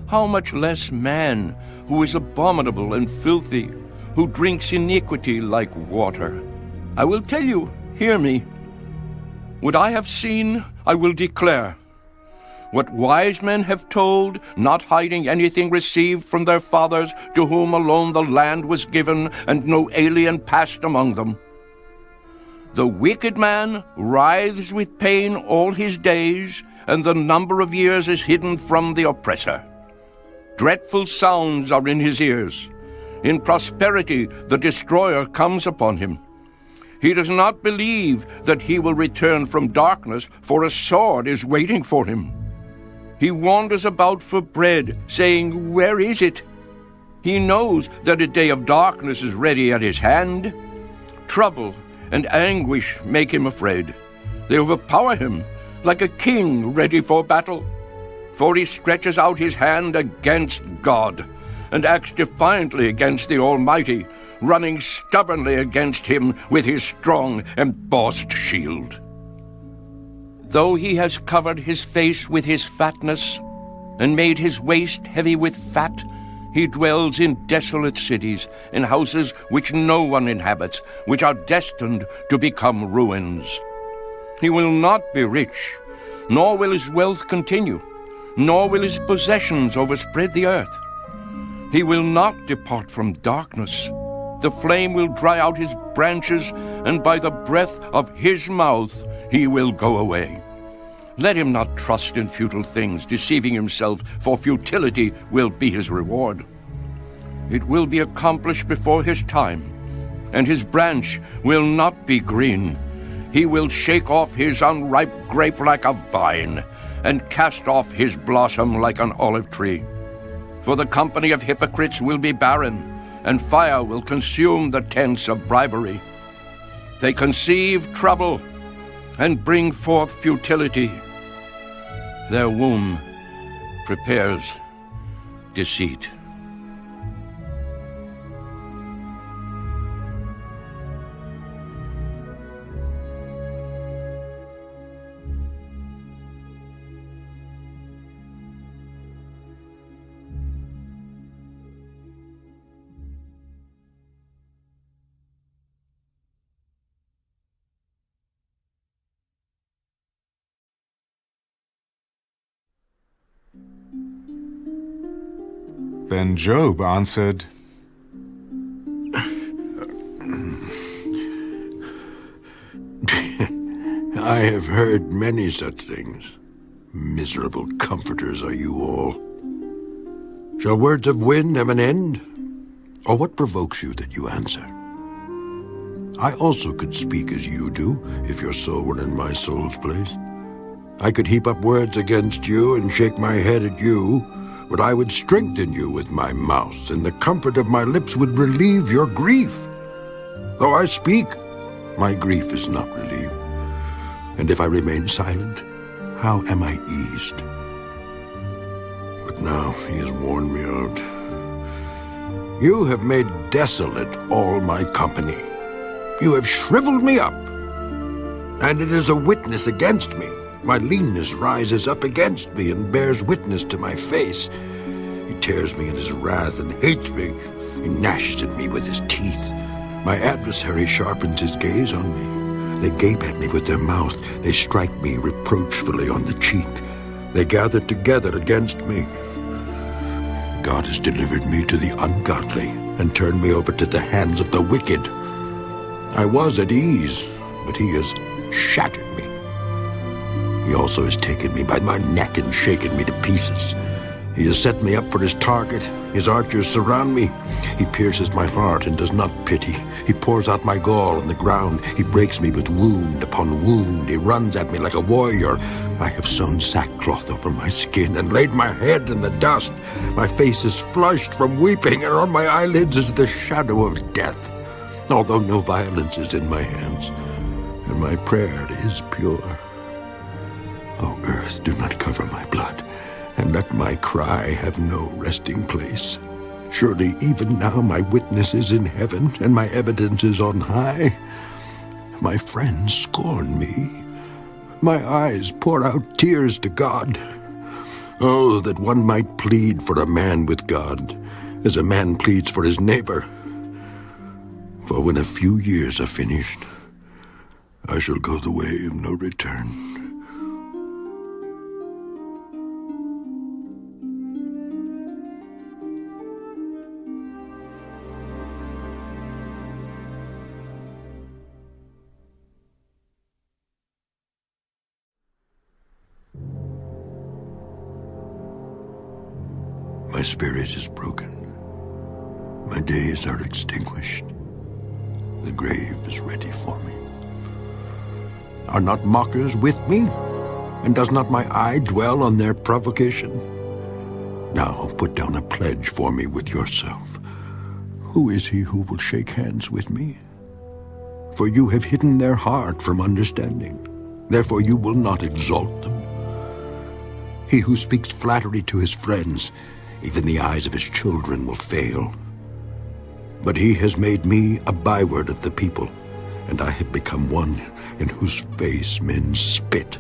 [SPEAKER 9] how much less man, who is abominable and filthy, who drinks iniquity like water? I will tell you, hear me. What I have seen, I will declare. What wise men have told, not hiding anything received from their fathers, to whom alone the land was given, and no alien passed among them. The wicked man writhes with pain all his days, and the number of years is hidden from the oppressor. Dreadful sounds are in his ears. In prosperity the destroyer comes upon him. He does not believe that he will return from darkness, for a sword is waiting for him. He wanders about for bread, saying, Where is it? He knows that a day of darkness is ready at his hand. Trouble and anguish make him afraid. They overpower him like a king ready for battle. For he stretches out his hand against God, and acts defiantly against the Almighty, running stubbornly against him with his strong embossed shield. Though he has covered his face with his fatness, and made his waist heavy with fat, he dwells in desolate cities, in houses which no one inhabits, which are destined to become ruins. He will not be rich, nor will his wealth continue, nor will his possessions overspread the earth. He will not depart from darkness. The flame will dry out his branches, and by the breath of his mouth he will go away. Let him not trust in futile things, deceiving himself, for futility will be his reward. It will be accomplished before his time, and his branch will not be green. He will shake off his unripe grape like a vine, and cast off his blossom like an olive tree. For the company of hypocrites will be barren, and fire will consume the tents of bribery. They conceive trouble and bring forth futility. Their womb prepares deceit.
[SPEAKER 1] Then Job answered,
[SPEAKER 2] I have heard many such things. Miserable comforters are you all. Shall words of wind have an end? Or what provokes you that you answer? I also could speak as you do, if your soul were in my soul's place. I could heap up words against you and shake my head at you, but I would strengthen you with my mouth, and the comfort of my lips would relieve your grief. Though I speak, my grief is not relieved. And if I remain silent, how am I eased? But now he has worn me out. You have made desolate all my company. You have shriveled me up, and it is a witness against me. My leanness rises up against me and bears witness to my face. He tears me in his wrath and hates me. He gnashes at me with his teeth. My adversary sharpens his gaze on me. They gape at me with their mouth. They strike me reproachfully on the cheek. They gather together against me. God has delivered me to the ungodly and turned me over to the hands of the wicked. I was at ease, but he has shattered me. He also has taken me by my neck and shaken me to pieces. He has set me up for his target. His archers surround me. He pierces my heart and does not pity. He pours out my gall on the ground. He breaks me with wound upon wound. He runs at me like a warrior. I have sewn sackcloth over my skin and laid my head in the dust. My face is flushed from weeping, and on my eyelids is the shadow of death. Although no violence is in my hands, and my prayer is pure. O earth, do not cover my blood, and let my cry have no resting place. Surely even now my witness is in heaven, and my evidence is on high. My friends scorn me. My eyes pour out tears to God. Oh, that one might plead for a man with God, as a man pleads for his neighbor. For when a few years are finished, I shall go the way of no return. My spirit is broken. My days are extinguished. The grave is ready for me. Are not mockers with me? And does not my eye dwell on their provocation? Now put down a pledge for me with yourself. Who is he who will shake hands with me? For you have hidden their heart from understanding. Therefore you will not exalt them. He who speaks flattery to his friends, even the eyes of his children will fail. But he has made me a byword of the people, and I have become one in whose face men spit.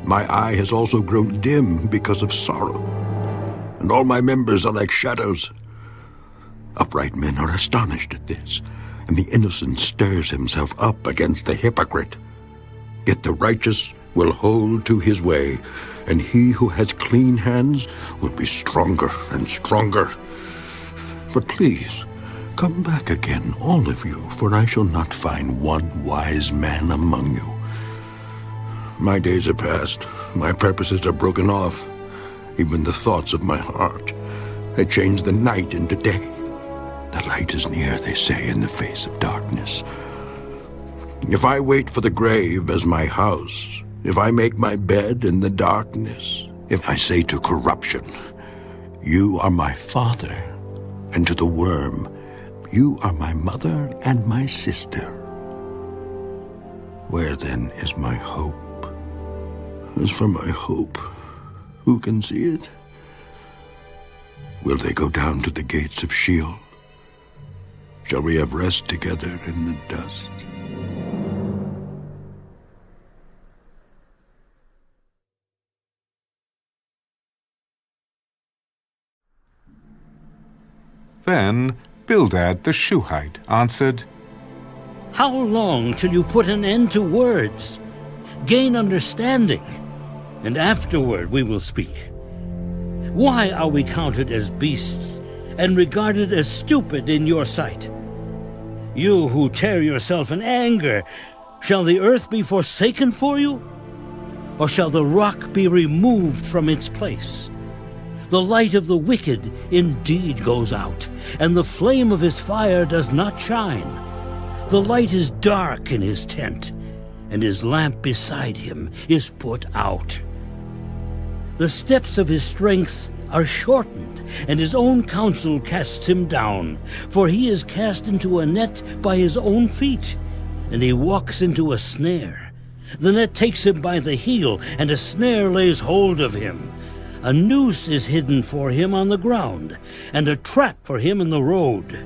[SPEAKER 2] My eye has also grown dim because of sorrow, and all my members are like shadows. Upright men are astonished at this, and the innocent stirs himself up against the hypocrite. Yet the righteous will hold to his way, and he who has clean hands will be stronger and stronger. But please, come back again, all of you, for I shall not find one wise man among you. My days are past, my purposes are broken off, even the thoughts of my heart. I change the night into day. The light is near, they say, in the face of darkness. If I wait for the grave as my house, if I make my bed in the darkness, if I say to corruption, you are my father, and to the worm, you are my mother and my sister, where then is my hope? As for my hope, who can see it? Will they go down to the gates of Sheol? Shall we have rest together in the dust?
[SPEAKER 1] Then Bildad the Shuhite answered,
[SPEAKER 10] How long till you put an end to words? Gain understanding, and afterward we will speak. Why are we counted as beasts and regarded as stupid in your sight? You who tear yourself in anger, shall the earth be forsaken for you? Or shall the rock be removed from its place? The light of the wicked indeed goes out, and the flame of his fire does not shine. The light is dark in his tent, and his lamp beside him is put out. The steps of his strength are shortened, and his own counsel casts him down. For he is cast into a net by his own feet, and he walks into a snare. The net takes him by the heel, and a snare lays hold of him. A noose is hidden for him on the ground, and a trap for him in the road.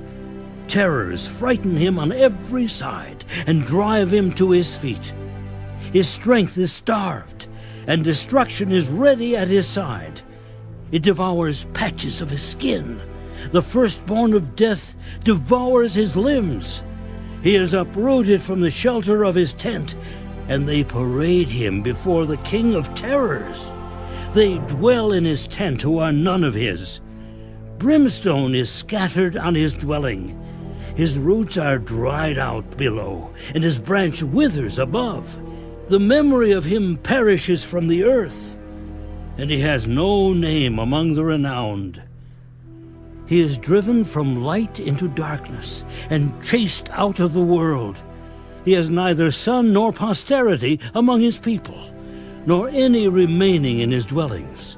[SPEAKER 10] Terrors frighten him on every side, and drive him to his feet. His strength is starved, and destruction is ready at his side. It devours patches of his skin. The firstborn of death devours his limbs. He is uprooted from the shelter of his tent, and they parade him before the king of terrors. They dwell in his tent who are none of his. Brimstone is scattered on his dwelling. His roots are dried out below, and his branch withers above. The memory of him perishes from the earth, and he has no name among the renowned. He is driven from light into darkness, and chased out of the world. He has neither son nor posterity among his people, nor any remaining in his dwellings.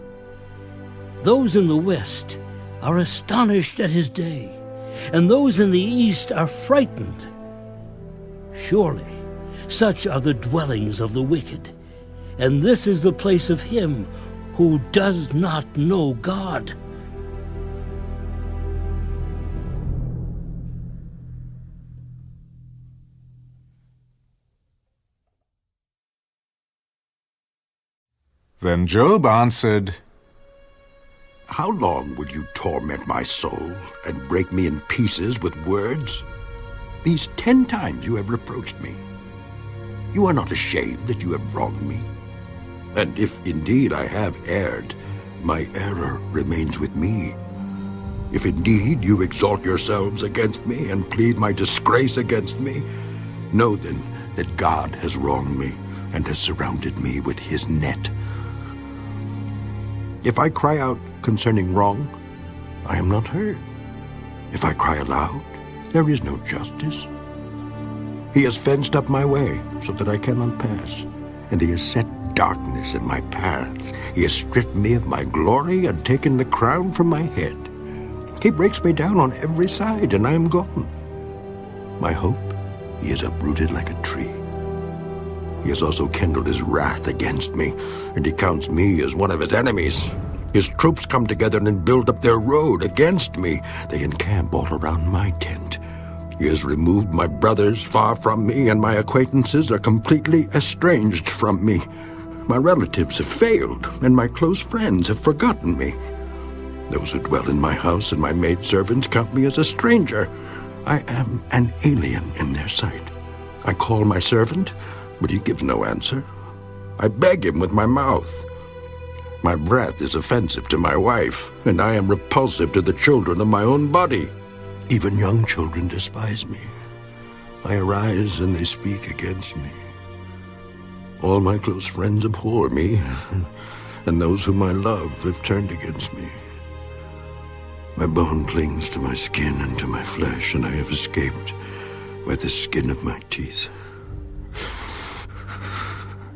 [SPEAKER 10] Those in the west are astonished at his day, and those in the east are frightened. Surely such are the dwellings of the wicked, and this is the place of him who does not know God.
[SPEAKER 1] Then Job answered,
[SPEAKER 2] How long will you torment my soul and break me in pieces with words? These 10 times you have reproached me. You are not ashamed that you have wronged me. And if indeed I have erred, my error remains with me. If indeed you exalt yourselves against me and plead my disgrace against me, know then that God has wronged me and has surrounded me with his net. If I cry out concerning wrong, I am not heard. If I cry aloud, there is no justice. He has fenced up my way so that I cannot pass, and he has set darkness in my paths. He has stripped me of my glory and taken the crown from my head. He breaks me down on every side, and I am gone. My hope he has uprooted like a tree. He has also kindled his wrath against me, and he counts me as one of his enemies. His troops come together and build up their road against me. They encamp all around my tent. He has removed my brothers far from me, and my acquaintances are completely estranged from me. My relatives have failed, and my close friends have forgotten me. Those who dwell in my house and my maidservants count me as a stranger. I am an alien in their sight. I call my servant, but he gives no answer. I beg him with my mouth. My breath is offensive to my wife, and I am repulsive to the children of my own body. Even young children despise me. I arise and they speak against me. All my close friends abhor me, and those whom I love have turned against me. My bone clings to my skin and to my flesh, and I have escaped by the skin of my teeth.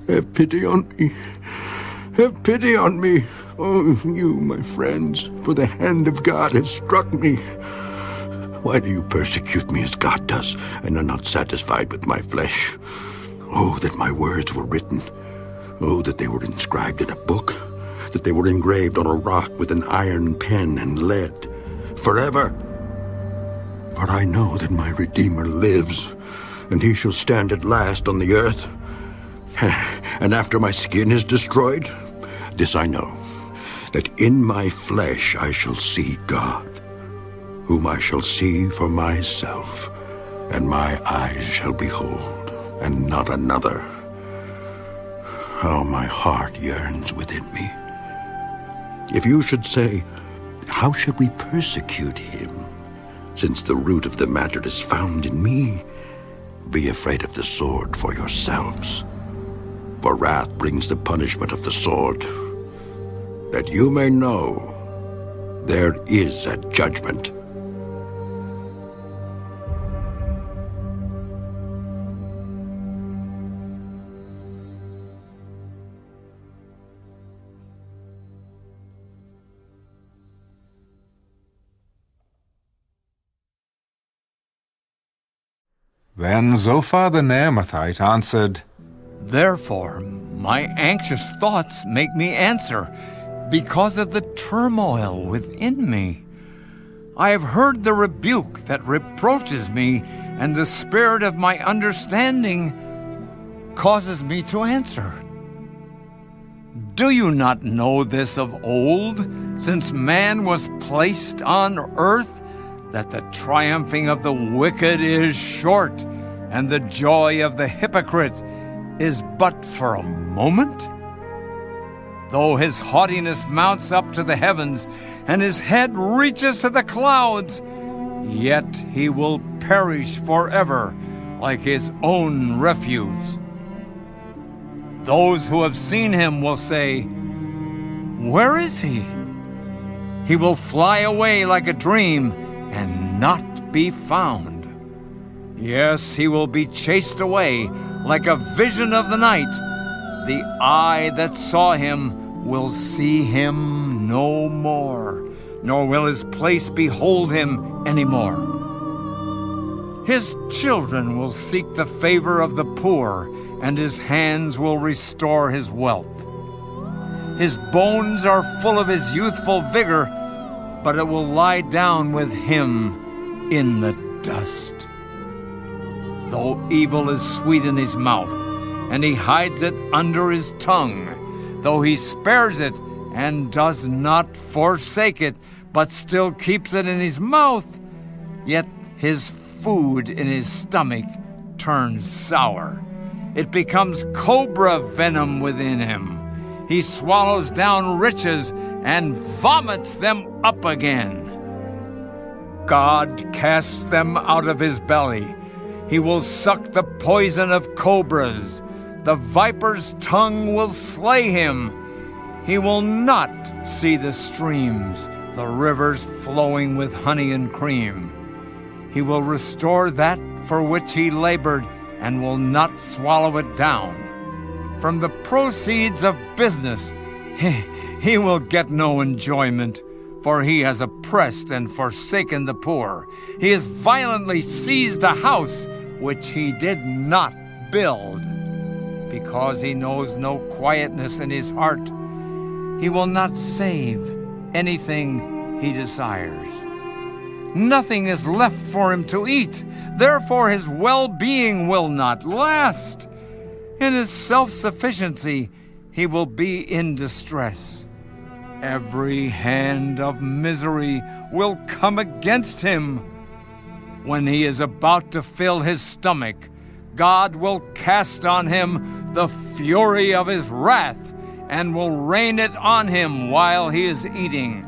[SPEAKER 2] Have pity on me. Have pity on me. Oh, you, my friends, for the hand of God has struck me. Why do you persecute me as God does, and are not satisfied with my flesh? Oh, that my words were written. Oh, that they were inscribed in a book, that they were engraved on a rock with an iron pen and lead, forever. For I know that my Redeemer lives, and he shall stand at last on the earth. And after my skin is destroyed, this I know, that in my flesh I shall see God, whom I shall see for myself, and my eyes shall behold, and not another. How my heart yearns within me. If you should say, how should we persecute him, since the root of the matter is found in me? Be afraid of the sword for yourselves. For wrath brings the punishment of the sword, that you may know there is a judgment.
[SPEAKER 1] Then Zophar the Naamathite answered,
[SPEAKER 11] Therefore, my anxious thoughts make me answer, because of the turmoil within me. I have heard the rebuke that reproaches me, and the spirit of my understanding causes me to answer. Do you not know this of old, since man was placed on earth, that the triumphing of the wicked is short, and the joy of the hypocrite is but for a moment? Though his haughtiness mounts up to the heavens, and his head reaches to the clouds, yet he will perish forever like his own refuse. Those who have seen him will say, "Where is he?" He will fly away like a dream and not be found. Yes, he will be chased away like a vision of the night. The eye that saw him will see him no more, nor will his place behold him anymore. His children will seek the favor of the poor, and his hands will restore his wealth. His bones are full of his youthful vigor, but it will lie down with him in the dust. Though evil is sweet in his mouth, and he hides it under his tongue, though he spares it and does not forsake it, but still keeps it in his mouth, yet his food in his stomach turns sour. It becomes cobra venom within him. He swallows down riches and vomits them up again. God casts them out of his belly. He will suck the poison of cobras. The viper's tongue will slay him. He will not see the streams, the rivers flowing with honey and cream. He will restore that for which he labored and will not swallow it down. From the proceeds of business, he will get no enjoyment, for he has oppressed and forsaken the poor. He has violently seized a house which he did not build. Because he knows no quietness in his heart, he will not save anything he desires. Nothing is left for him to eat, therefore his well-being will not last. In his self-sufficiency, he will be in distress. Every hand of misery will come against him. When he is about to fill his stomach, God will cast on him the fury of his wrath and will rain it on him while he is eating.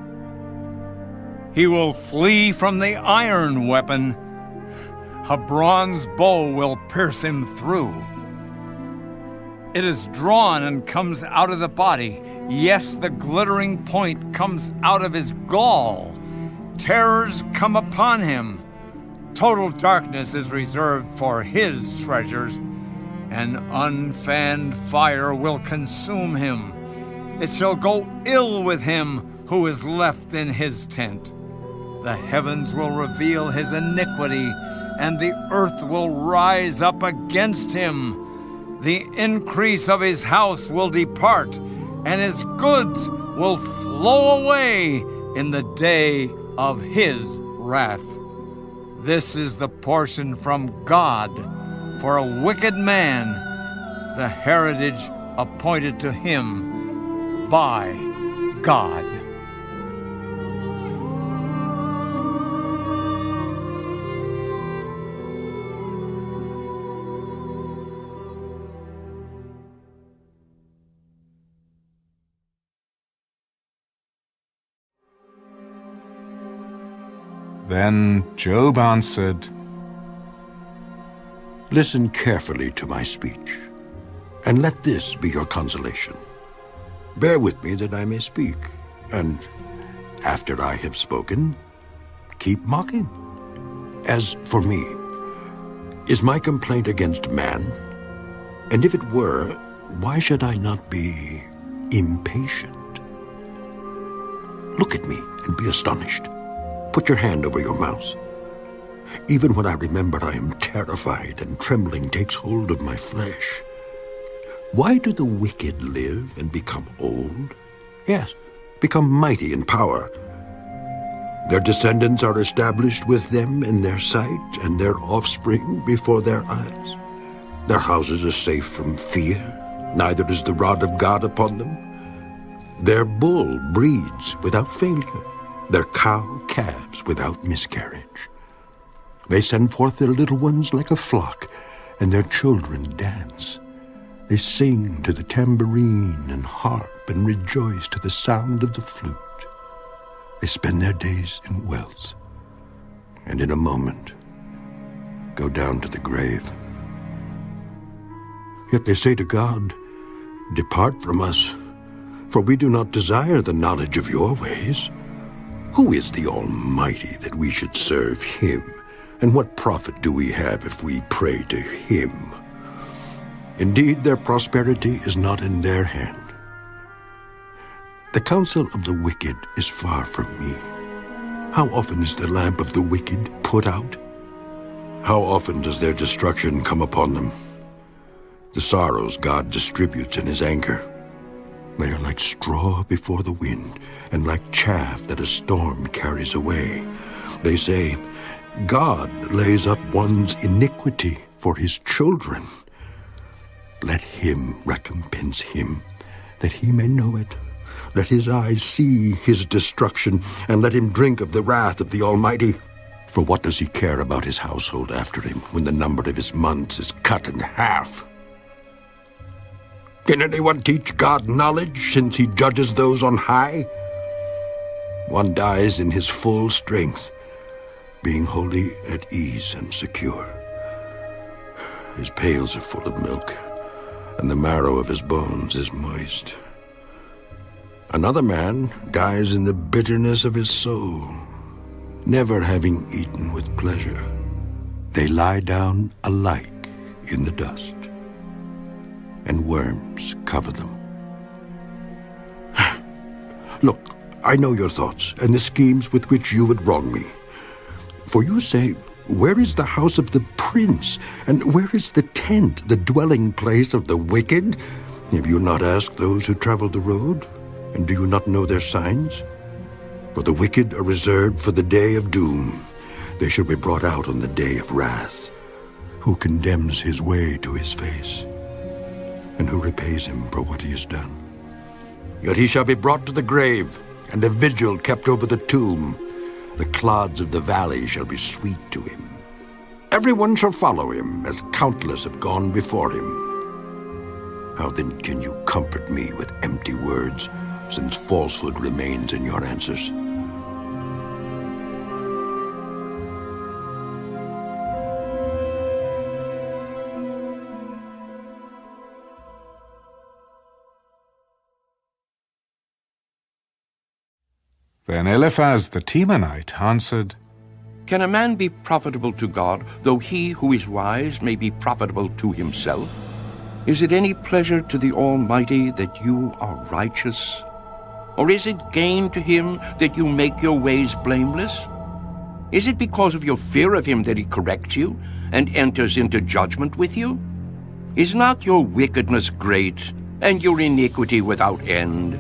[SPEAKER 11] He will flee from the iron weapon. A bronze bow will pierce him through. It is drawn and comes out of the body. Yes, the glittering point comes out of his gall. Terrors come upon him. Total darkness is reserved for his treasures. An unfanned fire will consume him. It shall go ill with him who is left in his tent. The heavens will reveal his iniquity, and the earth will rise up against him. The increase of his house will depart, and his goods will flow away in the day of his wrath. This is the portion from God for a wicked man, the heritage appointed to him by God.
[SPEAKER 1] Then Job answered,
[SPEAKER 2] Listen carefully to my speech, and let this be your consolation. Bear with me that I may speak, and after I have spoken, keep mocking. As for me, is my complaint against man? And if it were, why should I not be impatient? Look at me and be astonished. Put your hand over your mouth. Even when I remember, I am terrified, and trembling takes hold of my flesh. Why do the wicked live and become old? Yes, become mighty in power. Their descendants are established with them in their sight, and their offspring before their eyes. Their houses are safe from fear, neither is the rod of God upon them. Their bull breeds without failure, their cow calves without miscarriage. They send forth their little ones like a flock, and their children dance. They sing to the tambourine and harp, and rejoice to the sound of the flute. They spend their days in wealth, and in a moment go down to the grave. Yet they say to God, "Depart from us, for we do not desire the knowledge of your ways. Who is the Almighty that we should serve him? And what profit do we have if we pray to him?" Indeed, their prosperity is not in their hand. The counsel of the wicked is far from me. How often is the lamp of the wicked put out? How often does their destruction come upon them? The sorrows God distributes in his anger. They are like straw before the wind, and like chaff that a storm carries away. They say, "God lays up one's iniquity for his children. Let him recompense him, that he may know it. Let his eyes see his destruction, and let him drink of the wrath of the Almighty. For what does he care about his household after him, when the number of his months is cut in half?" Can anyone teach God knowledge, since he judges those on high? One dies in his full strength, being wholly at ease and secure. His pails are full of milk, and the marrow of his bones is moist. Another man dies in the bitterness of his soul, never having eaten with pleasure. They lie down alike in the dust, and worms cover them. Look, I know your thoughts and the schemes with which you would wrong me. For you say, "Where is the house of the prince? And where is the tent, the dwelling place of the wicked?" Have you not asked those who travel the road? And do you not know their signs? For the wicked are reserved for the day of doom. They shall be brought out on the day of wrath. Who condemns his way to his face? And who repays him for what he has done? Yet he shall be brought to the grave, and a vigil kept over the tomb. The clods of the valley shall be sweet to him. Everyone shall follow him, as countless have gone before him. How then can you comfort me with empty words, since falsehood remains in your answers?
[SPEAKER 1] Then Eliphaz the Temanite answered,
[SPEAKER 9] Can a man be profitable to God, though he who is wise may be profitable to himself? Is it any pleasure to the Almighty that you are righteous? Or is it gain to him that you make your ways blameless? Is it because of your fear of him that he corrects you and enters into judgment with you? Is not your wickedness great, and your iniquity without end?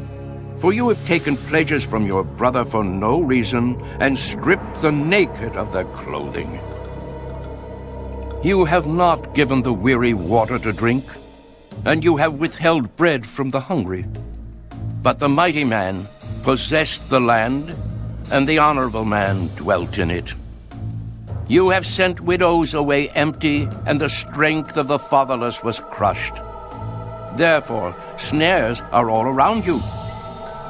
[SPEAKER 9] For you have taken pleasures from your brother for no reason, and stripped the naked of their clothing. You have not given the weary water to drink, and you have withheld bread from the hungry. But the mighty man possessed the land, and the honorable man dwelt in it. You have sent widows away empty, and the strength of the fatherless was crushed. Therefore snares are all around you,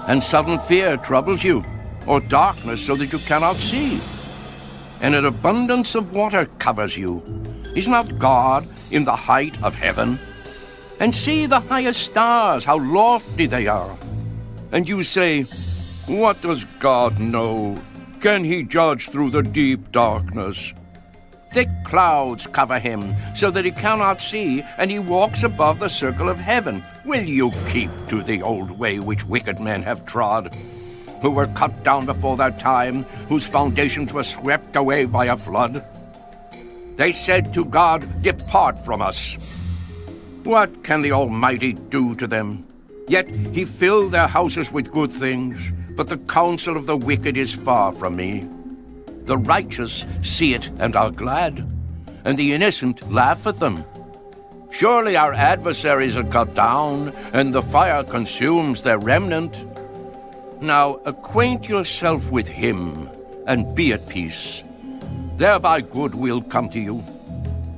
[SPEAKER 9] and sudden fear troubles you, or darkness so that you cannot see. And an abundance of water covers you. Is not God in the height of heaven? And see the highest stars, how lofty they are. And you say, What does God know? Can he judge through the deep darkness? Thick clouds cover him, so that he cannot see, and he walks above the circle of heaven. Will you keep to the old way which wicked men have trod, who were cut down before their time, whose foundations were swept away by a flood? They said to God, Depart from us. What can the Almighty do to them? Yet he filled their houses with good things, but the counsel of the wicked is far from me. The righteous see it and are glad, and the innocent laugh at them. Surely our adversaries are cut down, and the fire consumes their remnant. Now acquaint yourself with him, and be at peace. Thereby good will come to you.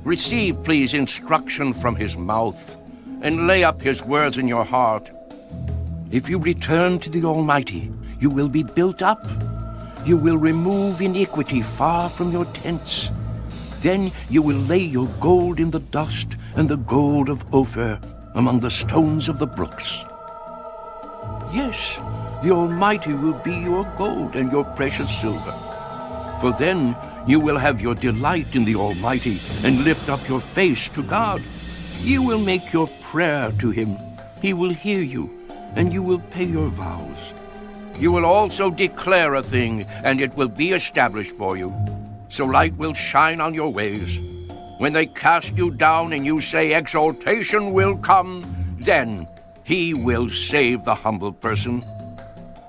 [SPEAKER 9] Receive, please, instruction from his mouth, and lay up his words in your heart. If you return to the Almighty, you will be built up. You will remove iniquity far from your tents. Then you will lay your gold in the dust, and the gold of Ophir among the stones of the brooks. Yes, the Almighty will be your gold and your precious silver. For then you will have your delight in the Almighty, and lift up your face to God. You will make your prayer to him. He will hear you, and you will pay your vows. You will also declare a thing, and it will be established for you. So light will shine on your ways. When they cast you down and you say exaltation will come, then he will save the humble person.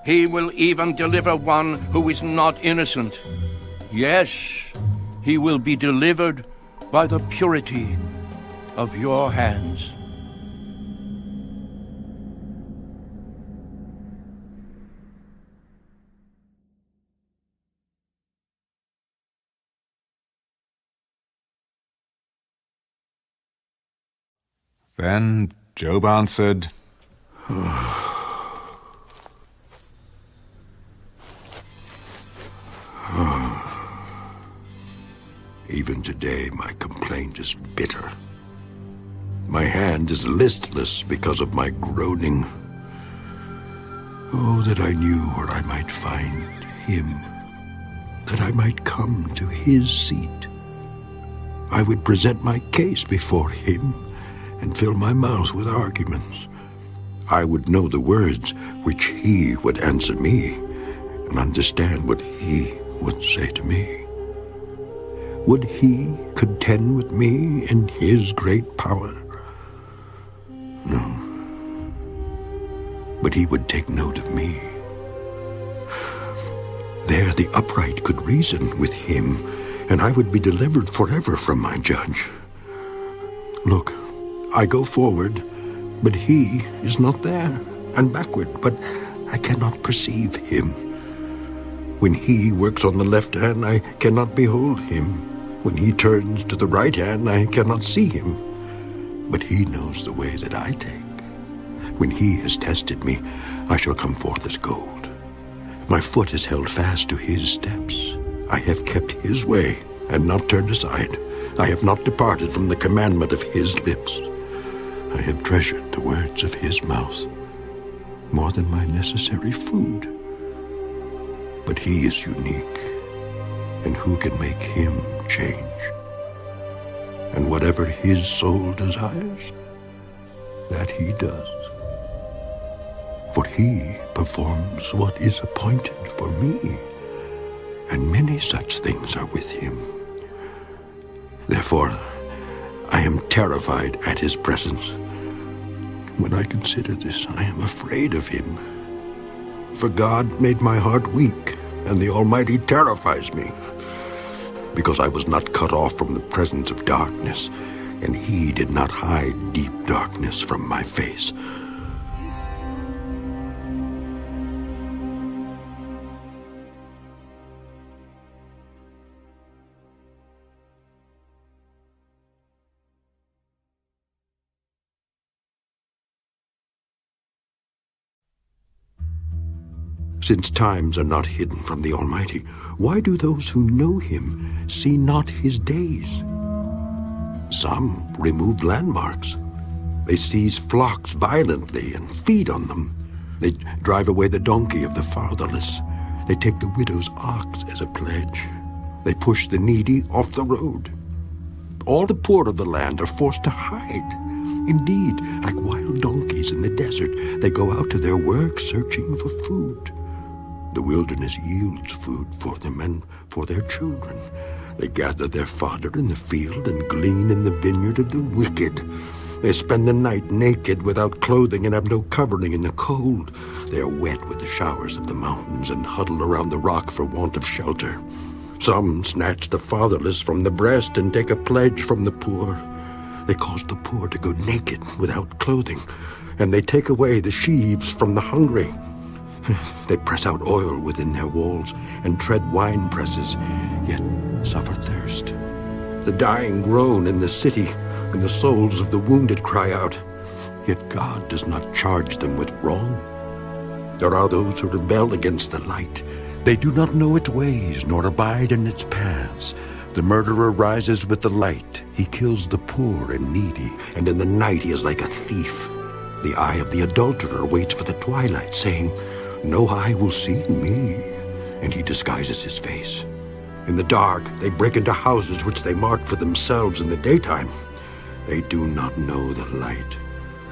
[SPEAKER 9] He will even deliver one who is not innocent. Yes, he will be delivered by the purity of your hands.
[SPEAKER 1] Then Job answered,
[SPEAKER 2] Even today my complaint is bitter. My hand is listless because of my groaning. Oh, that I knew where I might find him, that I might come to his seat. I would present my case before him and fill my mouth with arguments. I would know the words which he would answer me, and understand what he would say to me. Would he contend with me in his great power? No. But he would take note of me. There the upright could reason with him, and I would be delivered forever from my judge. Look, I go forward, but he is not there, and backward, but I cannot perceive him. When he works on the left hand, I cannot behold him. When he turns to the right hand, I cannot see him. But he knows the way that I take. When he has tested me, I shall come forth as gold. My foot is held fast to his steps. I have kept his way and not turned aside. I have not departed from the commandment of his lips. I have treasured the words of his mouth more than my necessary food. But he is unique, and who can make him change? And whatever his soul desires, that he does. For he performs what is appointed for me, and many such things are with him. Therefore, I am terrified at his presence. When I consider this, I am afraid of him. For God made my heart weak, and the Almighty terrifies me. Because I was not cut off from the presence of darkness, and he did not hide deep darkness from my face. Since times are not hidden from the Almighty, why do those who know him see not his days? Some remove landmarks. They seize flocks violently and feed on them. They drive away the donkey of the fatherless. They take the widow's ox as a pledge. They push the needy off the road. All the poor of the land are forced to hide. Indeed, like wild donkeys in the desert, they go out to their work searching for food. The wilderness yields food for them and for their children. They gather their fodder in the field and glean in the vineyard of the wicked. They spend the night naked, without clothing, and have no covering in the cold. They are wet with the showers of the mountains and huddle around the rock for want of shelter. Some snatch the fatherless from the breast and take a pledge from the poor. They cause the poor to go naked without clothing, and they take away the sheaves from the hungry. They press out oil within their walls and tread wine presses, yet suffer thirst. The dying groan in the city, and the souls of the wounded cry out, yet God does not charge them with wrong. There are those who rebel against the light. They do not know its ways, nor abide in its paths. The murderer rises with the light. He kills the poor and needy, and in the night he is like a thief. The eye of the adulterer waits for the twilight, saying, no eye will see me, and he disguises his face. In the dark, they break into houses which they mark for themselves in the daytime. They do not know the light,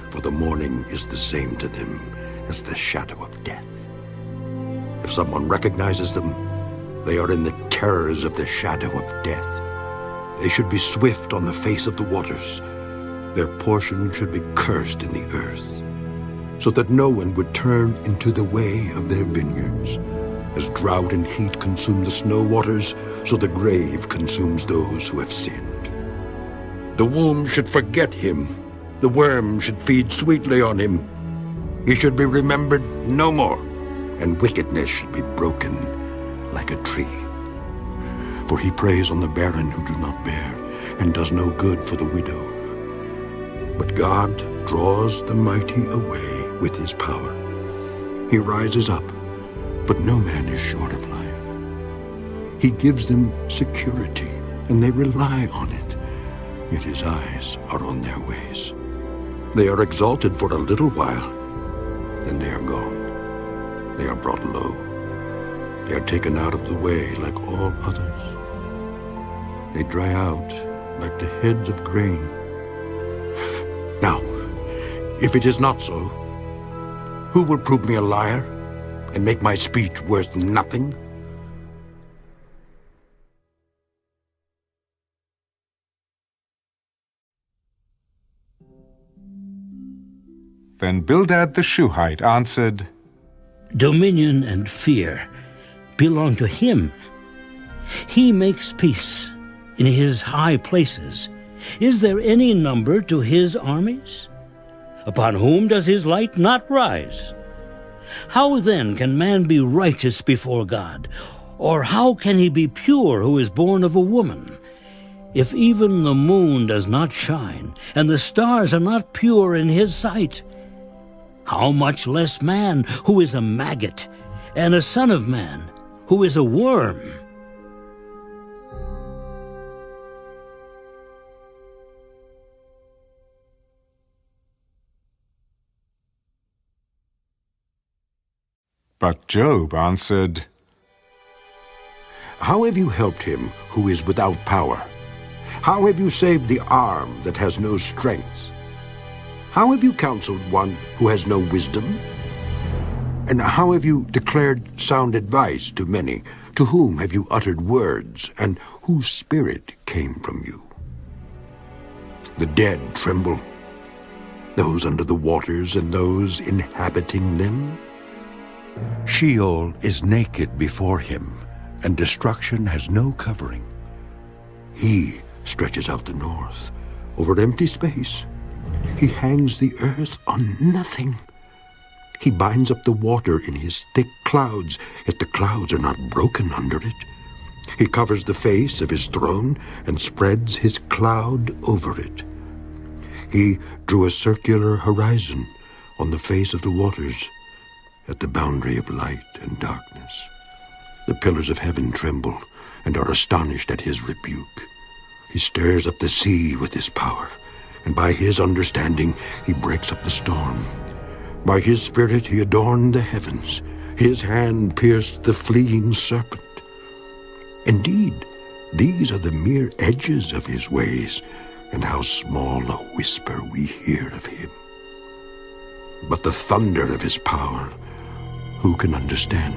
[SPEAKER 2] for the morning is the same to them as the shadow of death. If someone recognizes them, they are in the terrors of the shadow of death. They should be swift on the face of the waters. Their portion should be cursed in the earth, so that no one would turn into the way of their vineyards. As drought and heat consume the snow waters, so the grave consumes those who have sinned. The womb should forget him. The worm should feed sweetly on him. He should be remembered no more, and wickedness should be broken like a tree. For he preys on the barren who do not bear, and does no good for the widow. But God draws the mighty away with his power. He rises up, but no man is short of life. He gives them security, and they rely on it. Yet his eyes are on their ways. They are exalted for a little while, then they are gone. They are brought low. They are taken out of the way like all others. They dry out like the heads of grain. Now, if it is not so, who will prove me a liar and make my speech worth nothing?
[SPEAKER 1] Then Bildad the Shuhite answered,
[SPEAKER 10] Dominion and fear belong to him. He makes peace in his high places. Is there any number to his armies? Upon whom does his light not rise? How then can man be righteous before God? Or how can he be pure who is born of a woman? If even the moon does not shine, and the stars are not pure in his sight, how much less man who is a maggot, and a son of man who is a worm?
[SPEAKER 1] But Job answered,
[SPEAKER 2] How have you helped him who is without power? How have you saved the arm that has no strength? How have you counseled one who has no wisdom? And how have you declared sound advice to many? To whom have you uttered words, and whose spirit came from you? The dead tremble, those under the waters and those inhabiting them. Sheol is naked before him, and destruction has no covering. He stretches out the north over empty space. He hangs the earth on nothing. He binds up the water in his thick clouds, yet the clouds are not broken under it. He covers the face of his throne and spreads his cloud over it. He drew a circular horizon on the face of the waters, at the boundary of light and darkness. The pillars of heaven tremble and are astonished at his rebuke. He stirs up the sea with his power, and by his understanding he breaks up the storm. By his spirit he adorned the heavens. His hand pierced the fleeing serpent. Indeed, these are the mere edges of his ways, and how small a whisper we hear of him. But the thunder of his power, who can understand?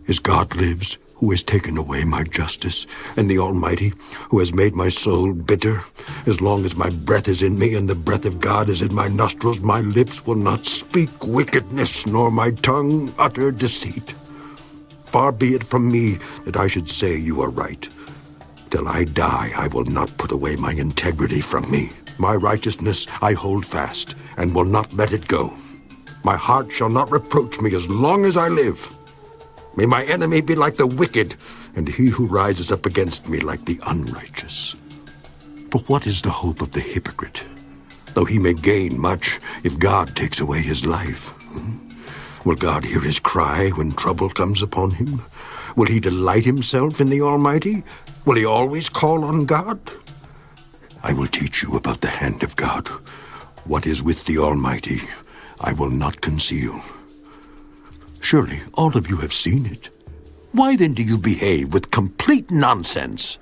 [SPEAKER 2] As God lives, who has taken away my justice, and the Almighty, who has made my soul bitter, as long as my breath is in me and the breath of God is in my nostrils, my lips will not speak wickedness, nor my tongue utter deceit. Far be it from me that I should say you are right. Till I die, I will not put away my integrity from me. My righteousness I hold fast, and will not let it go. My heart shall not reproach me as long as I live. May my enemy be like the wicked, and he who rises up against me like the unrighteous. For what is the hope of the hypocrite, though he may gain much if God takes away his life? Will God hear his cry when trouble comes upon him? Will he delight himself in the Almighty? Will he always call on God? I will teach you about the hand of God. What is with the Almighty, I will not conceal. Surely all of you have seen it. Why then do you behave with complete nonsense?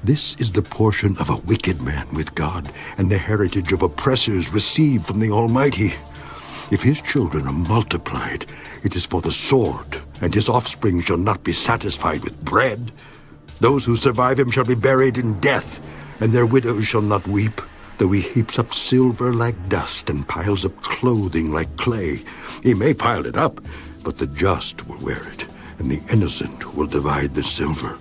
[SPEAKER 2] This is the portion of a wicked man with God, and the heritage of oppressors received from the Almighty. If his children are multiplied, it is for the sword, and his offspring shall not be satisfied with bread. Those who survive him shall be buried in death, and their widows shall not weep. Though he heaps up silver like dust and piles up clothing like clay, he may pile it up, but the just will wear it, and the innocent will divide the silver.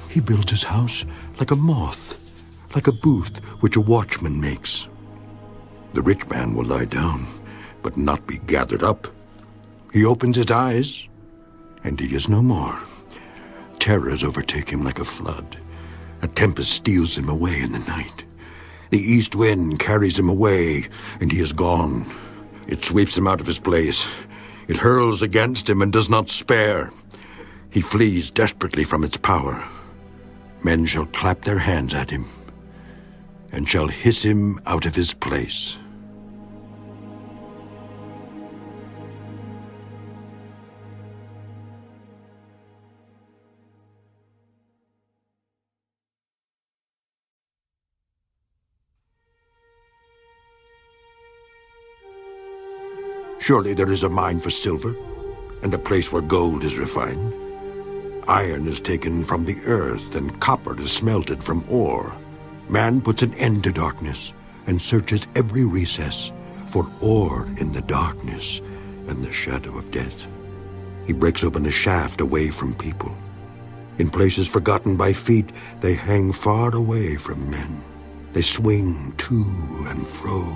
[SPEAKER 2] He builds his house like a moth, like a booth which a watchman makes. The rich man will lie down, but not be gathered up. He opens his eyes, and he is no more. Terrors overtake him like a flood. A tempest steals him away in the night. The east wind carries him away, and he is gone. It sweeps him out of his place. It hurls against him and does not spare. He flees desperately from its power. Men shall clap their hands at him, and shall hiss him out of his place. Surely there is a mine for silver, and a place where gold is refined. Iron is taken from the earth, and copper is smelted from ore. Man puts an end to darkness, and searches every recess for ore in the darkness and the shadow of death. He breaks open a shaft away from people. In places forgotten by feet, they hang far away from men. They swing to and fro.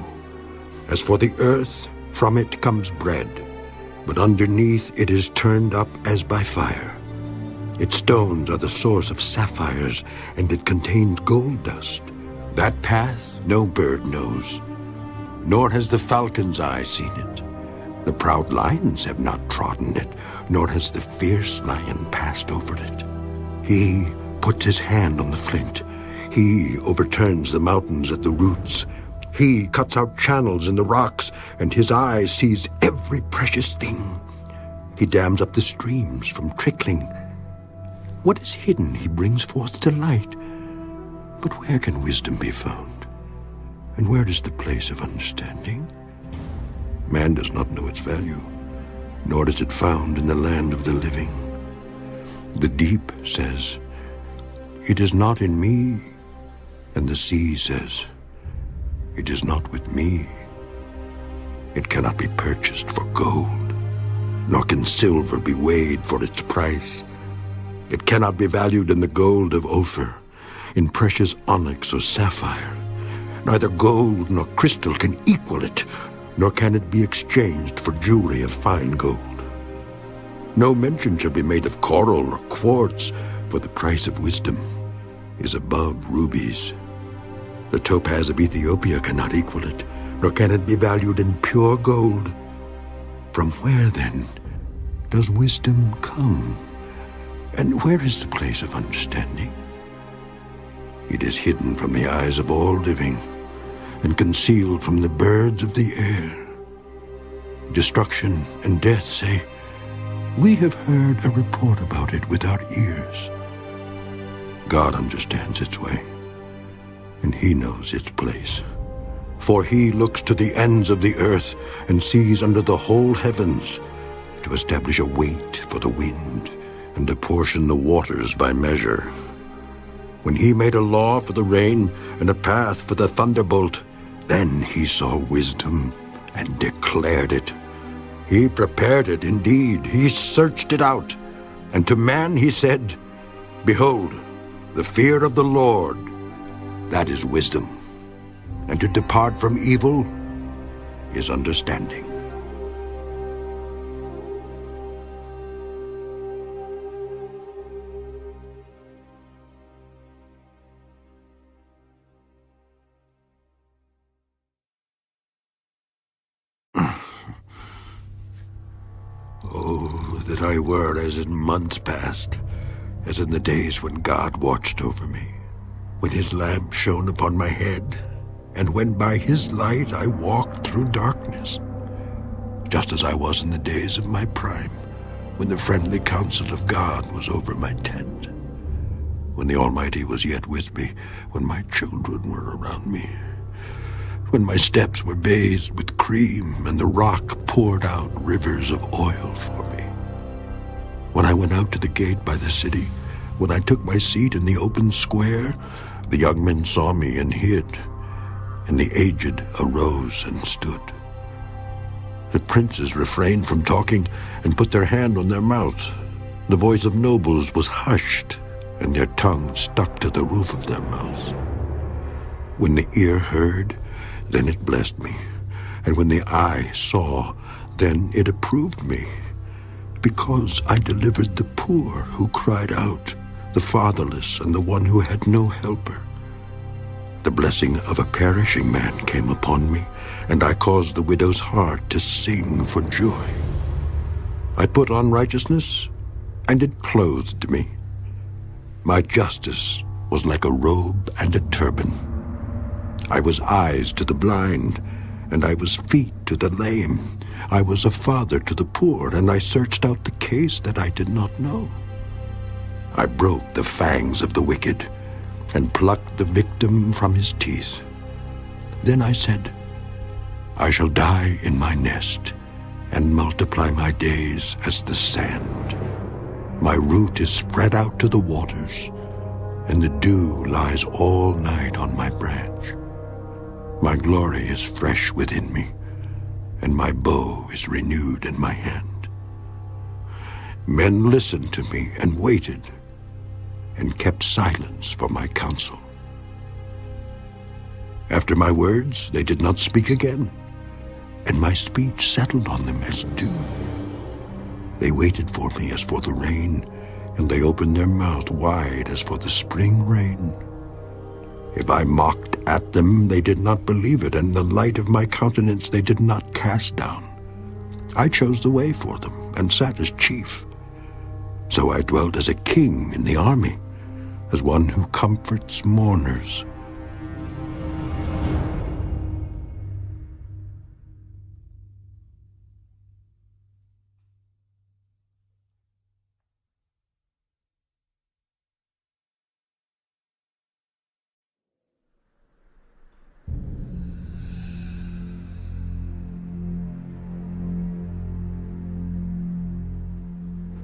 [SPEAKER 2] As for the earth, from it comes bread, but underneath it is turned up as by fire. Its stones are the source of sapphires, and it contains gold dust. That path no bird knows, nor has the falcon's eye seen it. The proud lions have not trodden it, nor has the fierce lion passed over it. He puts his hand on the flint. He overturns the mountains at the roots. He cuts out channels in the rocks, and his eye sees every precious thing. He dams up the streams from trickling. What is hidden he brings forth to light. But where can wisdom be found? And where is the place of understanding? Man does not know its value, nor is it found in the land of the living. The deep says, "It is not in me," and the sea says, "It is not with me." It cannot be purchased for gold, nor can silver be weighed for its price. It cannot be valued in the gold of Ophir, in precious onyx or sapphire. Neither gold nor crystal can equal it, nor can it be exchanged for jewelry of fine gold. No mention shall be made of coral or quartz, for the price of wisdom is above rubies. The topaz of Ethiopia cannot equal it, nor can it be valued in pure gold. From where, then, does wisdom come? And where is the place of understanding? It is hidden from the eyes of all living, and concealed from the birds of the air. Destruction and death say, "We have heard a report about it with our ears." God understands its way, and he knows its place For he looks to the ends of the earth and sees under the whole heavens, to establish a weight for the wind and apportion the waters by measure. When he made a law for the rain and a path for the thunderbolt, then he saw wisdom and declared it. He prepared it indeed, he searched it out. And to man he said, Behold, the fear of the Lord, that is wisdom. And to depart from evil is understanding. Oh, that I were as in months past, as in the days when God watched over me, when his lamp shone upon my head, and when by his light I walked through darkness, just as I was in the days of my prime, when the friendly counsel of God was over my tent, when the Almighty was yet with me, when my children were around me, when my steps were bathed with cream and the rock poured out rivers of oil for me, when I went out to the gate by the city, when I took my seat in the open square, the young men saw me and hid, and the aged arose and stood. The princes refrained from talking and put their hand on their mouths. The voice of nobles was hushed, and their tongues stuck to the roof of their mouths. When the ear heard, then it blessed me, and when the eye saw, then it approved me, because I delivered the poor who cried out, the fatherless and the one who had no helper. The blessing of a perishing man came upon me, and I caused the widow's heart to sing for joy. I put on righteousness, and it clothed me. My justice was like a robe and a turban. I was eyes to the blind, and I was feet to the lame. I was a father to the poor, and I searched out the case that I did not know. I broke the fangs of the wicked, and plucked the victim from his teeth. Then I said, I shall die in my nest, and multiply my days as the sand. My root is spread out to the waters, and the dew lies all night on my branch. My glory is fresh within me, and my bow is renewed in my hand. Men listened to me and waited, and kept silence for my counsel. After my words, they did not speak again, and my speech settled on them as dew. They waited for me as for the rain, and they opened their mouth wide as for the spring rain. If I mocked at them, they did not believe it, and the light of my countenance they did not cast down. I chose the way for them, and sat as chief. So I dwelt as a king in the army, as one who comforts mourners.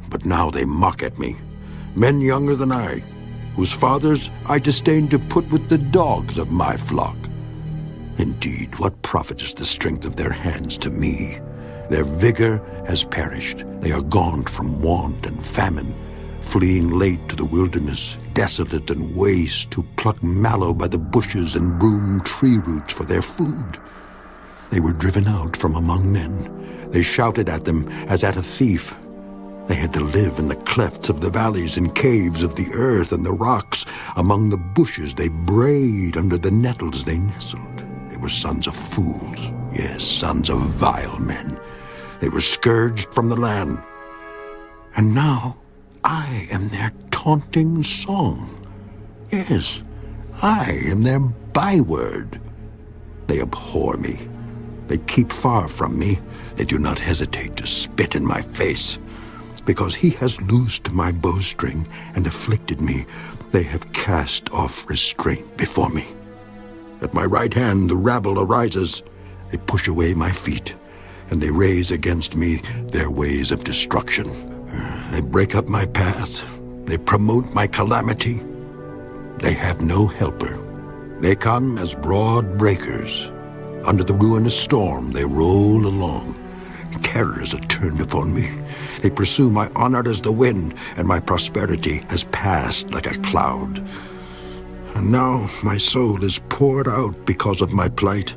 [SPEAKER 2] But now they mock at me, men younger than I, whose fathers I disdain to put with the dogs of my flock. Indeed, what profit is the strength of their hands to me? Their vigor has perished. They are gaunt from want and famine, fleeing late to the wilderness, desolate and waste, to pluck mallow by the bushes and broom tree roots for their food. They were driven out from among men. They shouted at them as at a thief. They had to live in the clefts of the valleys, in caves of the earth and the rocks. Among the bushes they brayed, under the nettles they nestled. They were sons of fools, yes, sons of vile men. They were scourged from the land. And now I am their taunting song. Yes, I am their byword. They abhor me. They keep far from me. They do not hesitate to spit in my face. Because he has loosed my bowstring and afflicted me, they have cast off restraint before me. At my right hand the rabble arises. They push away my feet, and they raise against me their ways of destruction. They break up my path. They promote my calamity. They have no helper. They come as broad breakers. Under the ruinous storm they roll along. Terrors are turned upon me. They pursue my honor as the wind, and my prosperity has passed like a cloud. And now my soul is poured out because of my plight.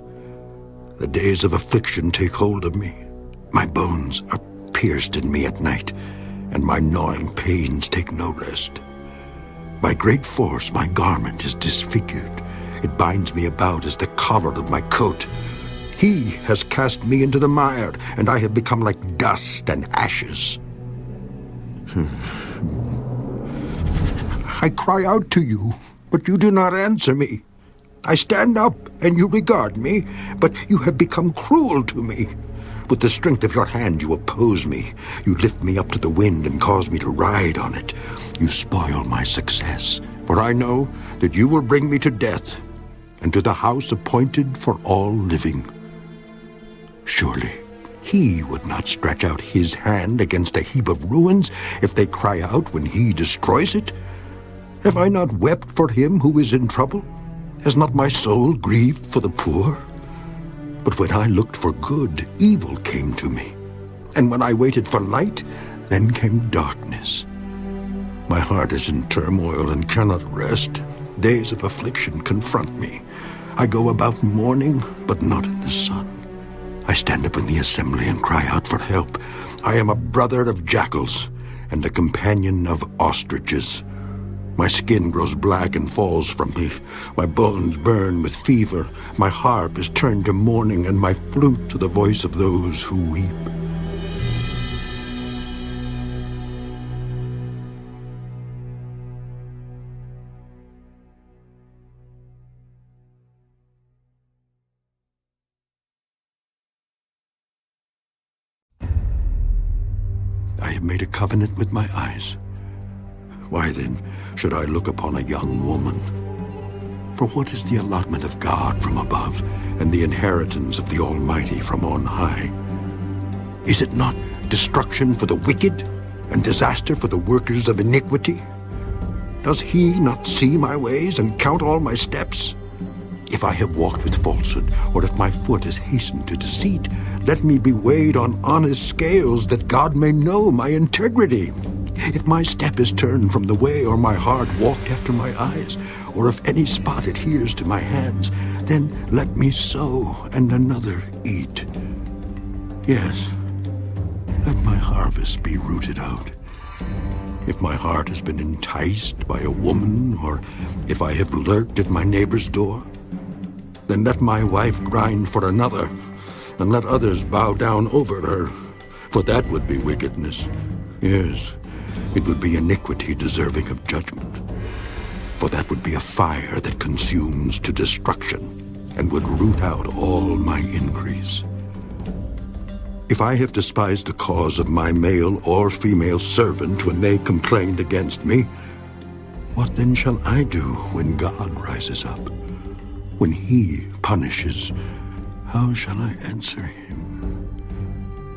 [SPEAKER 2] The days of affliction take hold of me. My bones are pierced in me at night, and my gnawing pains take no rest. By great force my garment is disfigured. It binds me about as the collar of my coat. He has cast me into the mire, and I have become like dust and ashes. I cry out to you, but you do not answer me. I stand up, and you regard me, but you have become cruel to me. With the strength of your hand you oppose me. You lift me up to the wind and cause me to ride on it. You spoil my success, for I know that you will bring me to death, and to the house appointed for all living. Surely he would not stretch out his hand against a heap of ruins if they cry out when he destroys it. Have I not wept for him who is in trouble? Has not my soul grieved for the poor? But when I looked for good, evil came to me. And when I waited for light, then came darkness. My heart is in turmoil and cannot rest. Days of affliction confront me. I go about mourning, but not in the sun. I stand up in the assembly and cry out for help. I am a brother of jackals and a companion of ostriches. My skin grows black and falls from me. My bones burn with fever. My harp is turned to mourning, and my flute to the voice of those who weep. I have made a covenant with my eyes. Why then should I look upon a young woman? For what is the allotment of God from above, and the inheritance of the Almighty from on high? Is it not destruction for the wicked, and disaster for the workers of iniquity? Does he not see my ways and count all my steps? If I have walked with falsehood, or if my foot has hastened to deceit, let me be weighed on honest scales, that God may know my integrity. If my step is turned from the way, or my heart walked after my eyes, or if any spot adheres to my hands, then let me sow and another eat. Yes, let my harvest be rooted out. If my heart has been enticed by a woman, or if I have lurked at my neighbor's door, then let my wife grind for another, and let others bow down over her, for that would be wickedness. Yes, it would be iniquity deserving of judgment, for that would be a fire that consumes to destruction, and would root out all my increase. If I have despised the cause of my male or female servant when they complained against me, what then shall I do when God rises up? When he punishes, how shall I answer him?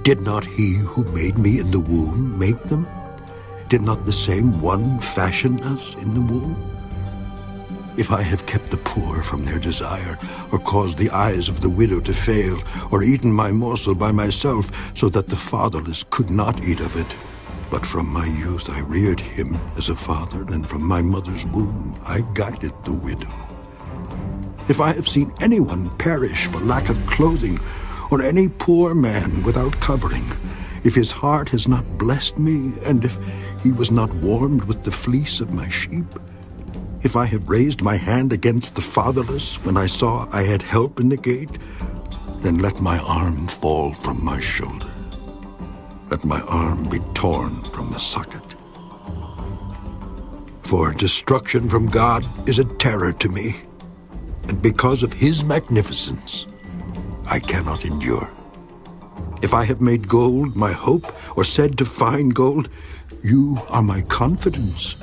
[SPEAKER 2] Did not he who made me in the womb make them? Did not the same one fashion us in the womb? If I have kept the poor from their desire, or caused the eyes of the widow to fail, or eaten my morsel by myself, so that the fatherless could not eat of it, but from my youth I reared him as a father, and from my mother's womb I guided the widow. If I have seen anyone perish for lack of clothing, or any poor man without covering, if his heart has not blessed me, and if he was not warmed with the fleece of my sheep, if I have raised my hand against the fatherless when I saw I had help in the gate, then let my arm fall from my shoulder. Let my arm be torn from the socket. For destruction from God is a terror to me, and because of his magnificence, I cannot endure. If I have made gold my hope, or said to find gold, you are my confidence.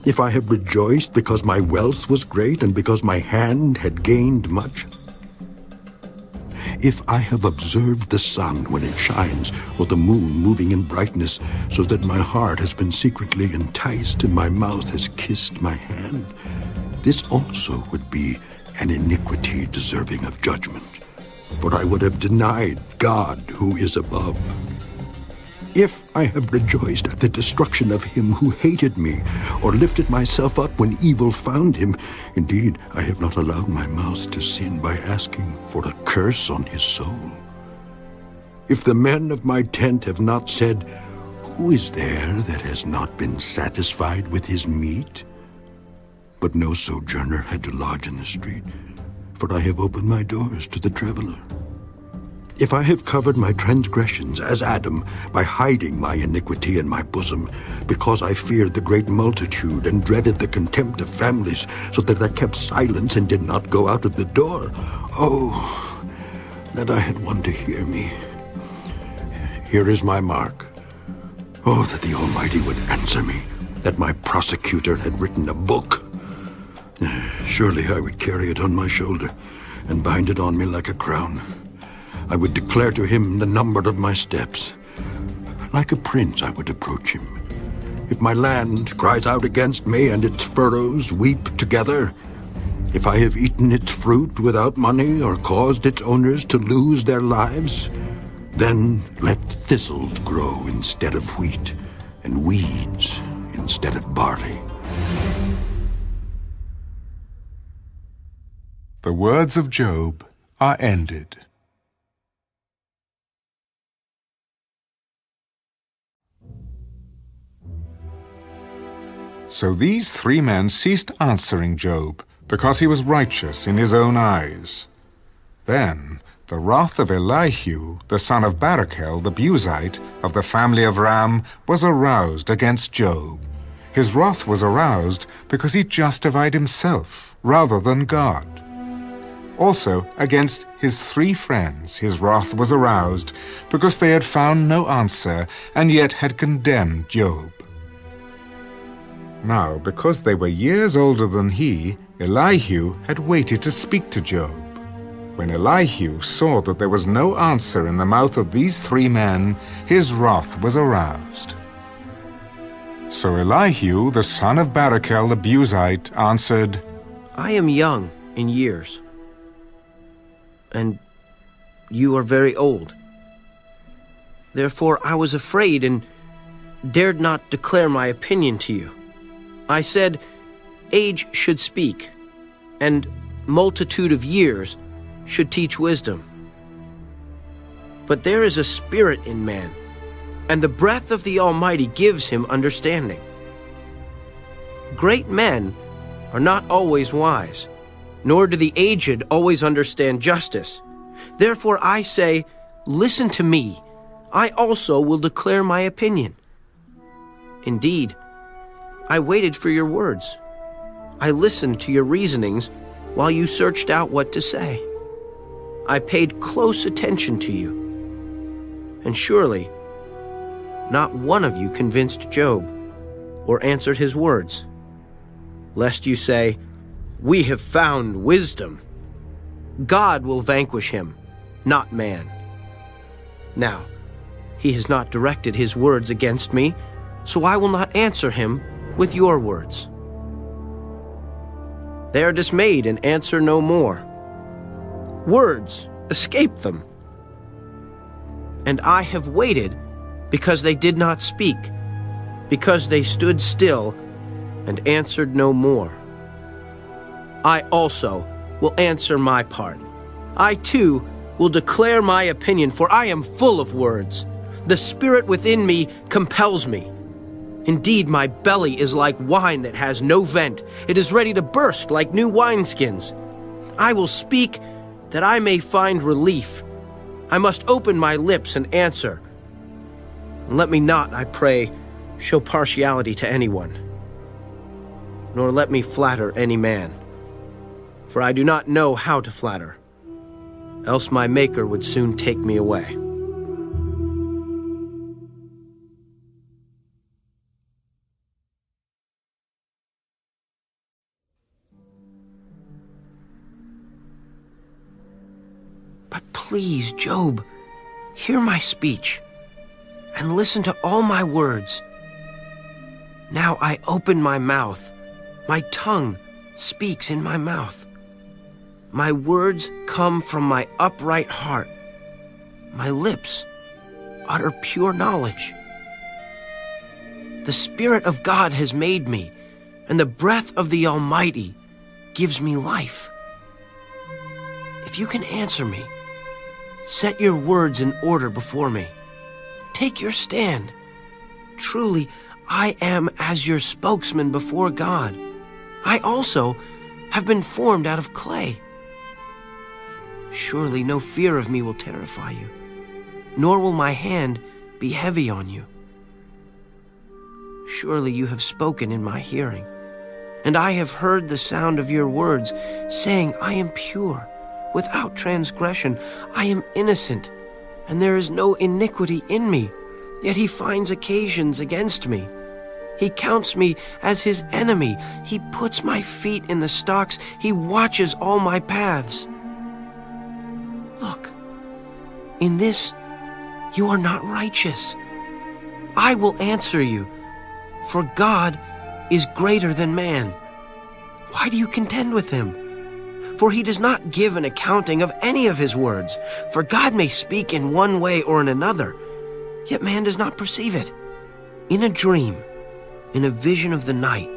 [SPEAKER 2] If I have rejoiced because my wealth was great and because my hand had gained much? If I have observed the sun when it shines, or the moon moving in brightness, so that my heart has been secretly enticed and my mouth has kissed my hand, this also would be an iniquity deserving of judgment, for I would have denied God who is above. If I have rejoiced at the destruction of him who hated me, or lifted myself up when evil found him, indeed I have not allowed my mouth to sin by asking for a curse on his soul. If the men of my tent have not said, "Who is there that has not been satisfied with his meat?" But no sojourner had to lodge in the street, for I have opened my doors to the traveler. If I have covered my transgressions as Adam by hiding my iniquity in my bosom, because I feared the great multitude and dreaded the contempt of families, so that I kept silence and did not go out of the door, oh, that I had one to hear me. Here is my mark. Oh, that the Almighty would answer me, that my prosecutor had written a book. Surely I would carry it on my shoulder and bind it on me like a crown. I would declare to him the number of my steps. Like a prince I would approach him. If my land cries out against me and its furrows weep together, if I have eaten its fruit without money or caused its owners to lose their lives, then let thistles grow instead of wheat and weeds instead of barley.
[SPEAKER 1] The words of Job are ended. So these 3 men ceased answering Job, because he was righteous in his own eyes. Then the wrath of Elihu, the son of Barachel the Buzite, of the family of Ram, was aroused against Job. His wrath was aroused because he justified himself rather than God. Also, against his 3 friends his wrath was aroused, because they had found no answer, and yet had condemned Job. Now, because they were years older than he, Elihu had waited to speak to Job. When Elihu saw that there was no answer in the mouth of these 3 men, his wrath was aroused. So Elihu, the son of Barachel the Buzite, answered,
[SPEAKER 12] I am young in years, and you are very old. Therefore I was afraid and dared not declare my opinion to you. I said, age should speak, and multitude of years should teach wisdom. But there is a spirit in man, and the breath of the Almighty gives him understanding. Great men are not always wise, nor do the aged always understand justice. Therefore I say, listen to me, I also will declare my opinion. Indeed, I waited for your words. I listened to your reasonings while you searched out what to say. I paid close attention to you. And surely, not one of you convinced Job or answered his words, lest you say, we have found wisdom. God will vanquish him, not man. Now, he has not directed his words against me, so I will not answer him with your words. They are dismayed and answer no more. Words escape them. And I have waited because they did not speak, because they stood still and answered no more. I also will answer my part. I too will declare my opinion, for I am full of words. The spirit within me compels me. Indeed, my belly is like wine that has no vent. It is ready to burst like new wineskins. I will speak that I may find relief. I must open my lips and answer. And let me not, I pray, show partiality to anyone, nor let me flatter any man. For I do not know how to flatter, else my Maker would soon take me away. But please, Job, hear my speech and listen to all my words. Now I open my mouth. My tongue speaks in my mouth. My words come from my upright heart. My lips utter pure knowledge. The Spirit of God has made me, and the breath of the Almighty gives me life. If you can answer me, set your words in order before me. Take your stand. Truly, I am as your spokesman before God. I also have been formed out of clay. Surely no fear of me will terrify you, nor will my hand be heavy on you. Surely you have spoken in my hearing, and I have heard the sound of your words, saying, I am pure, without transgression. I am innocent, and there is no iniquity in me. Yet he finds occasions against me. He counts me as his enemy. He puts my feet in the stocks. He watches all my paths. Look, in this you are not righteous. I will answer you, for God is greater than man. Why do you contend with him? For he does not give an accounting of any of his words. For God may speak in one way or in another, yet man does not perceive it. In a dream, in a vision of the night,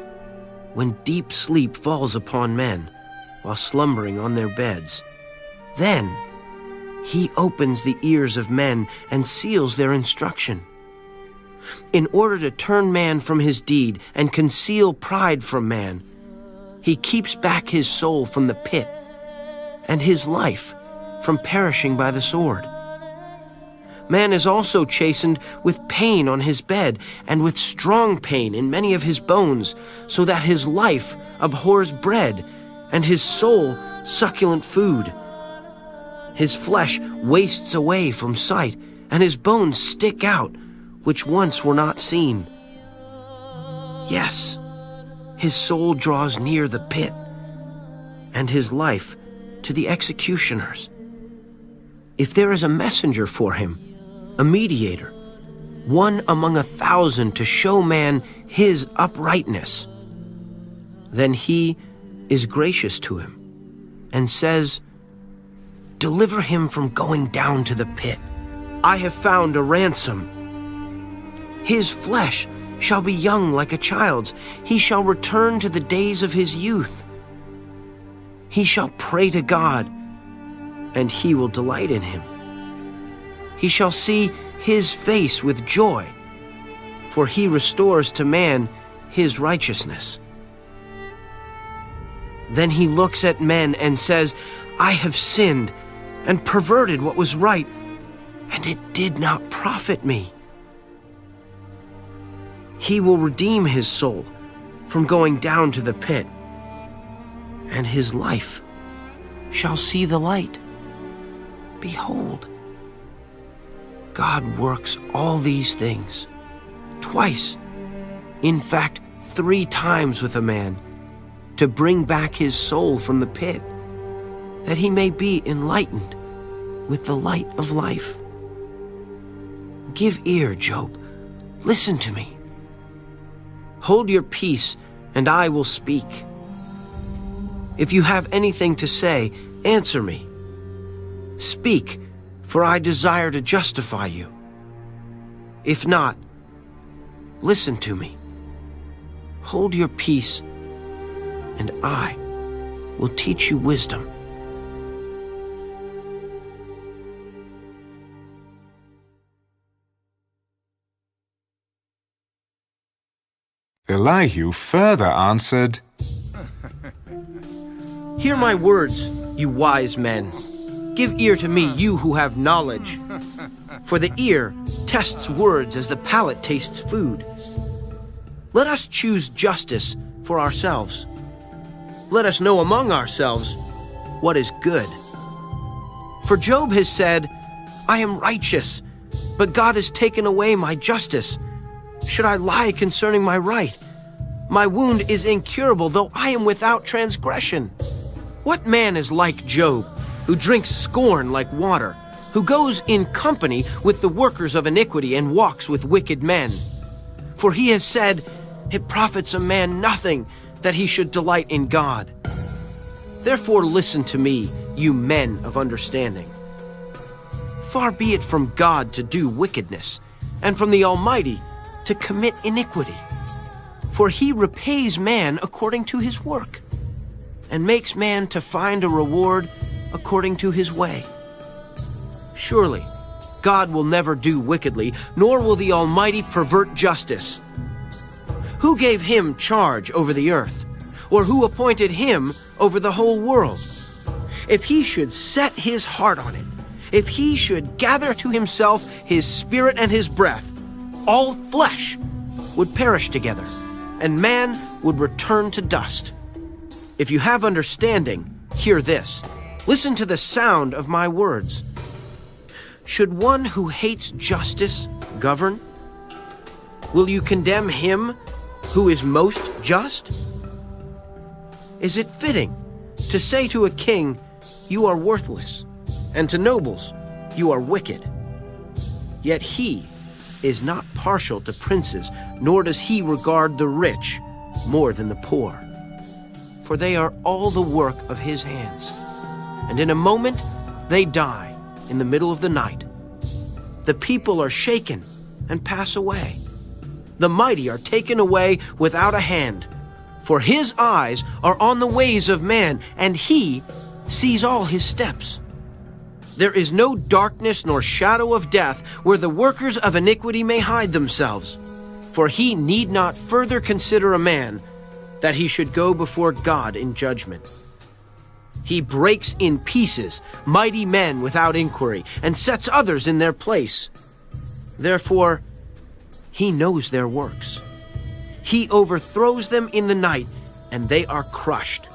[SPEAKER 12] when deep sleep falls upon men while slumbering on their beds, then he opens the ears of men and seals their instruction. In order to turn man from his deed and conceal pride from man, he keeps back his soul from the pit and his life from perishing by the sword. Man is also chastened with pain on his bed and with strong pain in many of his bones, so that his life abhors bread and his soul succulent food. His flesh wastes away from sight, and his bones stick out, which once were not seen. Yes, his soul draws near the pit, and his life to the executioners. If there is a messenger for him, a mediator, one among 1,000 to show man his uprightness, then he is gracious to him and says, deliver him from going down to the pit. I have found a ransom. His flesh shall be young like a child's. He shall return to the days of his youth. He shall pray to God, and he will delight in him. He shall see his face with joy, for he restores to man his righteousness. Then he looks at men and says, I have sinned and perverted what was right, and it did not profit me. He will redeem his soul from going down to the pit, and his life shall see the light. Behold, God works all these things, twice, in fact 3 times with a man, to bring back his soul from the pit, that he may be enlightened with the light of life. Give ear, Job. Listen to me. Hold your peace, and I will speak. If you have anything to say, answer me. Speak, for I desire to justify you. If not, listen to me. Hold your peace, and I will teach you wisdom.
[SPEAKER 1] Elihu further answered,
[SPEAKER 12] Hear my words, you wise men. Give ear to me, you who have knowledge. For the ear tests words as the palate tastes food. Let us choose justice for ourselves. Let us know among ourselves what is good. For Job has said, I am righteous, but God has taken away my justice. Should I lie concerning my right? My wound is incurable, though I am without transgression. What man is like Job, who drinks scorn like water, who goes in company with the workers of iniquity and walks with wicked men. For he has said, it profits a man nothing that he should delight in God. Therefore listen to me, you men of understanding. Far be it from God to do wickedness, and from the Almighty to commit iniquity. For he repays man according to his work, and makes man to find a reward according to his way. Surely, God will never do wickedly, nor will the Almighty pervert justice. Who gave him charge over the earth? Or who appointed him over the whole world? If he should set his heart on it, if he should gather to himself his spirit and his breath, all flesh would perish together, and man would return to dust. If you have understanding, hear this. Listen to the sound of my words. Should one who hates justice govern? Will you condemn him who is most just? Is it fitting to say to a king, you are worthless, and to nobles, you are wicked? Yet he is not partial to princes, nor does he regard the rich more than the poor. For they are all the work of his hands, and in a moment they die in the middle of the night. The people are shaken and pass away. The mighty are taken away without a hand. For his eyes are on the ways of man, and he sees all his steps. There is no darkness nor shadow of death where the workers of iniquity may hide themselves. For he need not further consider a man, that he should go before God in judgment. He breaks in pieces mighty men without inquiry, and sets others in their place. Therefore, he knows their works. He overthrows them in the night, and they are crushed.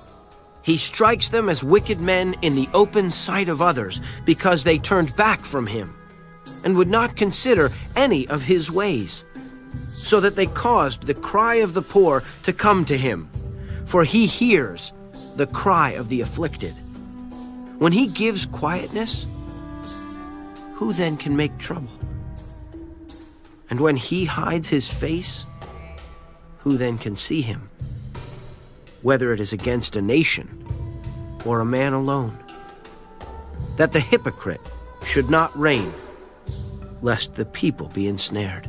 [SPEAKER 12] He strikes them as wicked men in the open sight of others, because they turned back from him, and would not consider any of his ways, so that they caused the cry of the poor to come to him, for he hears the cry of the afflicted. When he gives quietness, who then can make trouble? And when he hides his face, who then can see him? Whether it is against a nation or a man alone. That the hypocrite should not reign, lest the people be ensnared.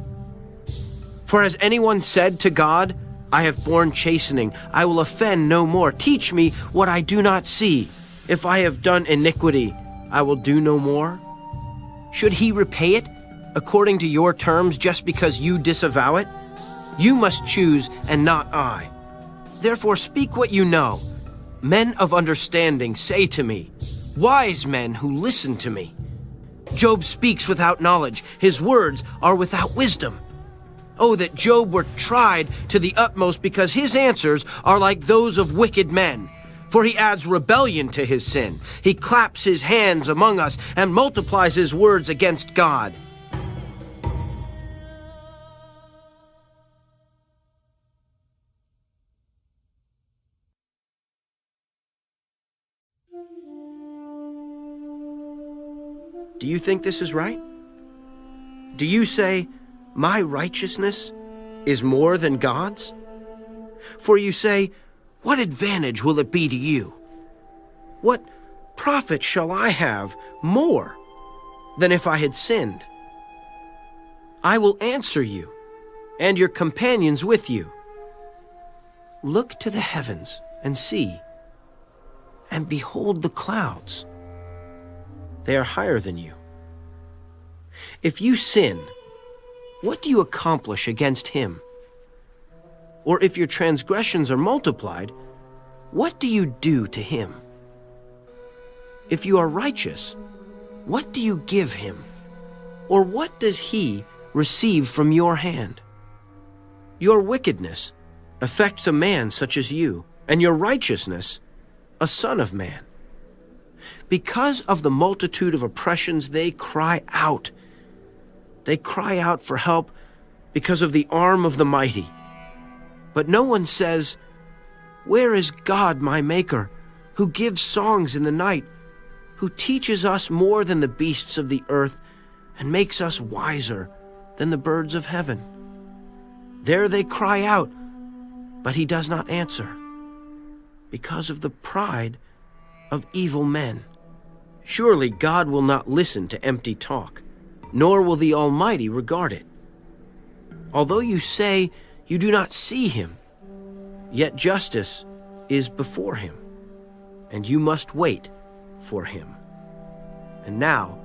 [SPEAKER 12] For has anyone said to God, I have borne chastening, I will offend no more. Teach me what I do not see. If I have done iniquity, I will do no more. Should he repay it according to your terms just because you disavow it? You must choose and not I. Therefore speak what you know. Men of understanding say to me, wise men who listen to me. Job speaks without knowledge, his words are without wisdom. Oh, that Job were tried to the utmost, because his answers are like those of wicked men. For he adds rebellion to his sin. He claps his hands among us and multiplies his words against God. Do you think this is right? Do you say, my righteousness is more than God's? For you say, what advantage will it be to you? What profit shall I have more than if I had sinned? I will answer you, and your companions with you. Look to the heavens and see, and behold the clouds. They are higher than you. If you sin, what do you accomplish against him? Or if your transgressions are multiplied, what do you do to him? If you are righteous, what do you give him? Or what does he receive from your hand? Your wickedness affects a man such as you, and your righteousness a son of man. Because of the multitude of oppressions, they cry out. They cry out for help because of the arm of the mighty. But no one says, where is God my maker, who gives songs in the night, who teaches us more than the beasts of the earth and makes us wiser than the birds of heaven. There they cry out, but he does not answer, because of the pride of evil men. Surely God will not listen to empty talk, nor will the Almighty regard it. Although you say you do not see him, yet justice is before him, and you must wait for him. And now,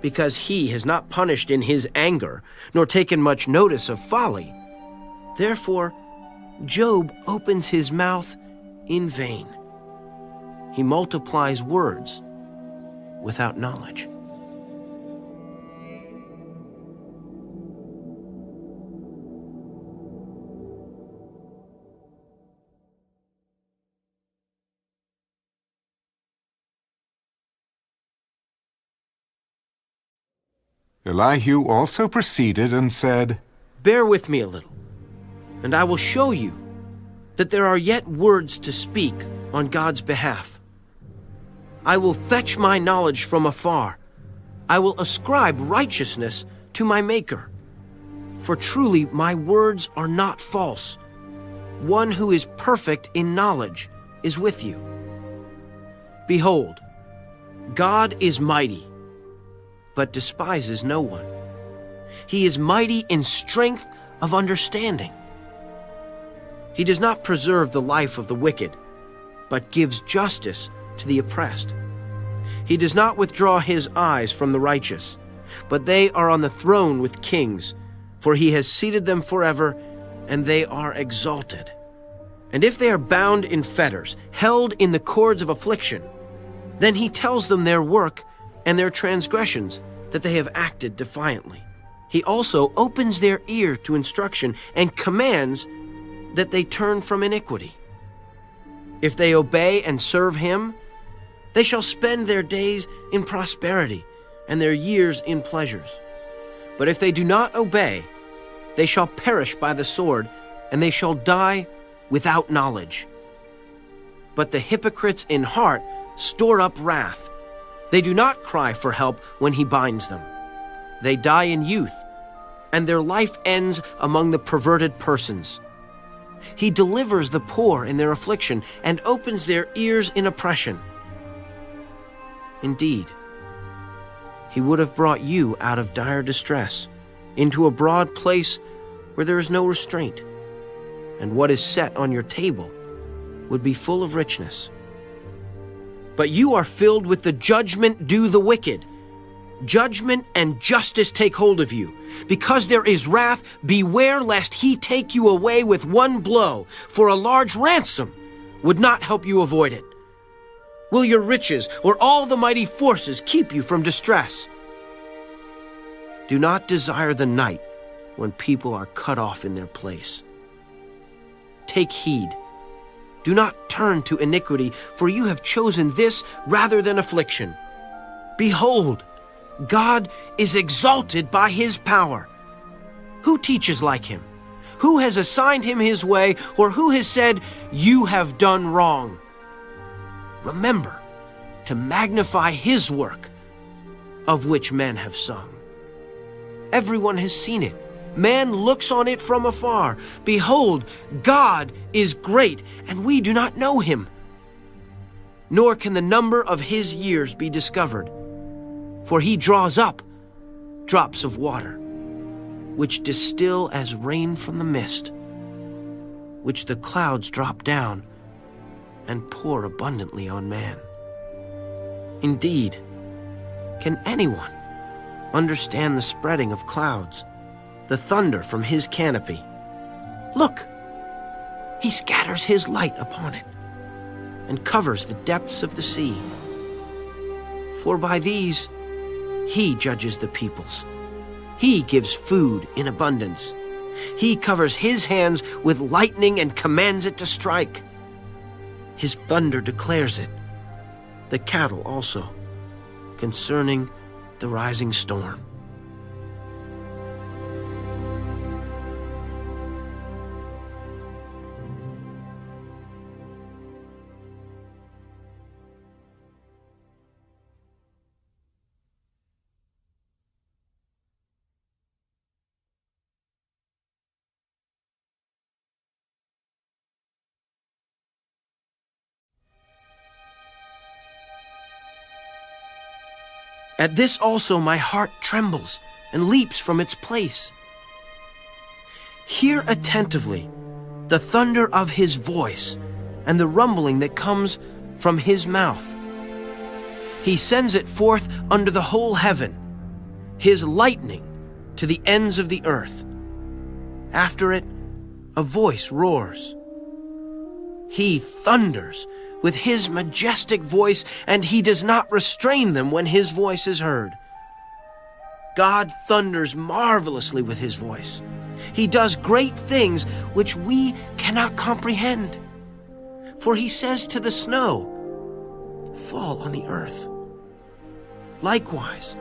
[SPEAKER 12] because he has not punished in his anger, nor taken much notice of folly, therefore Job opens his mouth in vain. He multiplies words without knowledge.
[SPEAKER 1] Elihu also proceeded and said,
[SPEAKER 12] Bear with me a little, and I will show you that there are yet words to speak on God's behalf. I will fetch my knowledge from afar. I will ascribe righteousness to my Maker. For truly my words are not false. One who is perfect in knowledge is with you. Behold, God is mighty, but despises no one. He is mighty in strength of understanding. He does not preserve the life of the wicked, but gives justice to the oppressed. He does not withdraw his eyes from the righteous, but they are on the throne with kings, for he has seated them forever, and they are exalted. And if they are bound in fetters, held in the cords of affliction, then he tells them their work and their transgressions, that they have acted defiantly. He also opens their ear to instruction and commands that they turn from iniquity. If they obey and serve him, they shall spend their days in prosperity and their years in pleasures. But if they do not obey, they shall perish by the sword, and they shall die without knowledge. But the hypocrites in heart store up wrath. They do not cry for help when he binds them. They die in youth, and their life ends among the perverted persons. He delivers the poor in their affliction and opens their ears in oppression. Indeed, he would have brought you out of dire distress into a broad place where there is no restraint, and what is set on your table would be full of richness. But you are filled with the judgment due the wicked. Judgment and justice take hold of you. Because there is wrath, beware lest he take you away with one blow, for a large ransom would not help you avoid it. Will your riches or all the mighty forces keep you from distress? Do not desire the night when people are cut off in their place. Take heed. Do not turn to iniquity, for you have chosen this rather than affliction. Behold, God is exalted by his power. Who teaches like him? Who has assigned him his way, or who has said, you have done wrong? Remember to magnify his work, of which men have sung. Everyone has seen it. Man looks on it from afar. Behold, God is great, and we do not know him. Nor can the number of his years be discovered. For he draws up drops of water, which distill as rain from the mist, which the clouds drop down and pour abundantly on man. Indeed, can anyone understand the spreading of clouds, the thunder from his canopy? Look, he scatters his light upon it and covers the depths of the sea. For by these he judges the peoples. He gives food in abundance. He covers his hands with lightning and commands it to strike. His thunder declares it, the cattle also, concerning the rising storm. At this also my heart trembles and leaps from its place. Hear attentively the thunder of his voice and the rumbling that comes from his mouth. He sends it forth under the whole heaven, his lightning to the ends of the earth. After it, a voice roars. He thunders with his majestic voice, and he does not restrain them when his voice is heard. God thunders marvelously with his voice. He does great things which we cannot comprehend. For he says to the snow, "Fall on the earth." Likewise,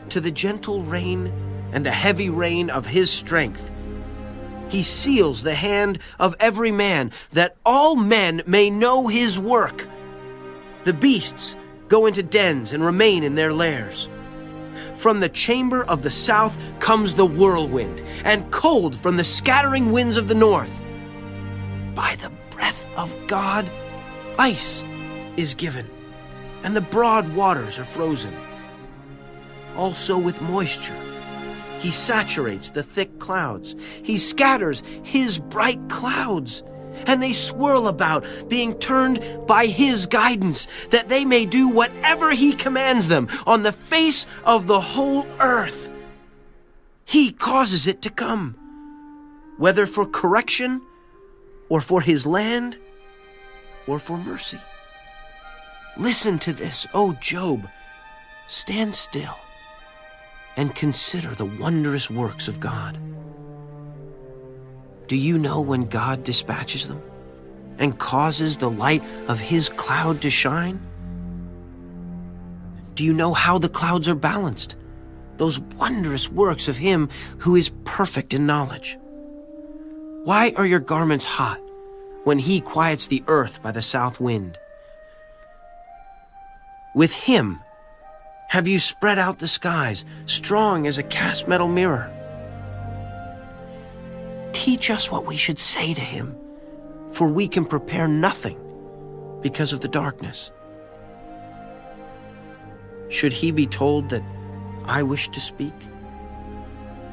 [SPEAKER 12] to the gentle rain and the heavy rain of his strength, he seals the hand of every man, that all men may know his work. The beasts go into dens and remain in their lairs. From the chamber of the south comes the whirlwind, and cold from the scattering winds of the north. By the breath of God, ice is given, and the broad waters are frozen. Also with moisture, he saturates the thick clouds. He scatters his bright clouds, and they swirl about, being turned by his guidance, that they may do whatever he commands them on the face of the whole earth. He causes it to come, whether for correction, or for his land, or for mercy. Listen to this, O Job. Stand still and consider the wondrous works of God. Do you know when God dispatches them and causes the light of his cloud to shine? Do you know how the clouds are balanced? Those wondrous works of him who is perfect in knowledge. Why are your garments hot when he quiets the earth by the south wind? With him have you spread out the skies, strong as a cast metal mirror? Teach us what we should say to him, for we can prepare nothing because of the darkness. Should he be told that I wish to speak?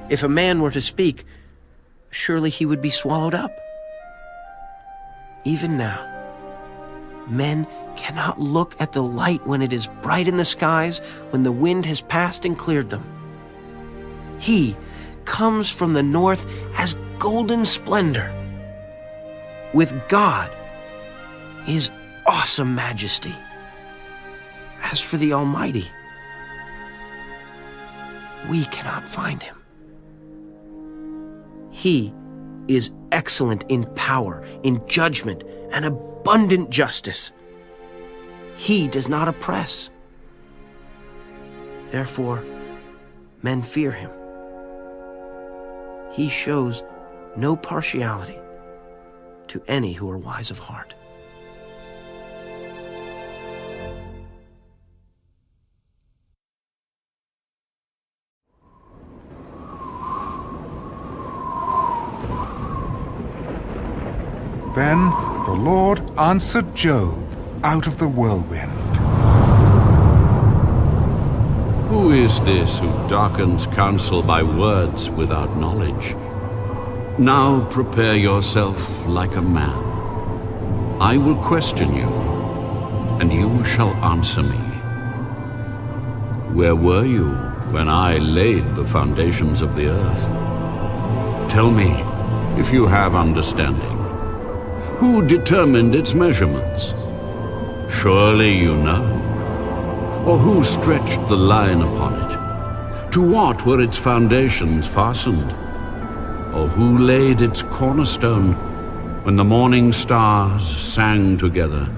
[SPEAKER 12] If a man were to speak, surely he would be swallowed up. Even now, men cannot look at the light when it is bright in the skies, when the wind has passed and cleared them. He comes from the north as golden splendor. With God is awesome majesty. As for the Almighty, we cannot find him. He is excellent in power, in judgment, and abundant justice. He does not oppress. Therefore, men fear him. He shows no partiality to any who are wise of heart.
[SPEAKER 1] Then the Lord answered Job out of the whirlwind.
[SPEAKER 3] Who is this who darkens counsel by words without knowledge? Now prepare yourself like a man. I will question you, and you shall answer me. Where were you when I laid the foundations of the earth? Tell me, if you have understanding. Who determined its measurements? Surely you know. Or who stretched the line upon it? To what were its foundations fastened? Or who laid its cornerstone when the morning stars sang together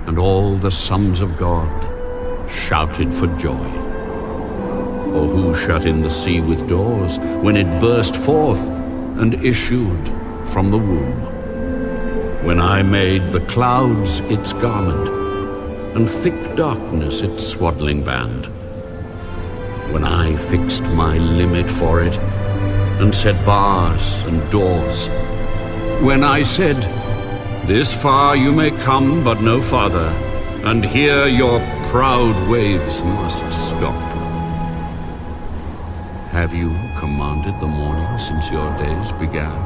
[SPEAKER 3] and all the sons of God shouted for joy? Or who shut in the sea with doors when it burst forth and issued from the womb? When I made the clouds its garment, and thick darkness its swaddling band. When I fixed my limit for it, and set bars and doors. When I said, this far you may come, but no farther, and here your proud waves must stop. Have you commanded the morning since your days began,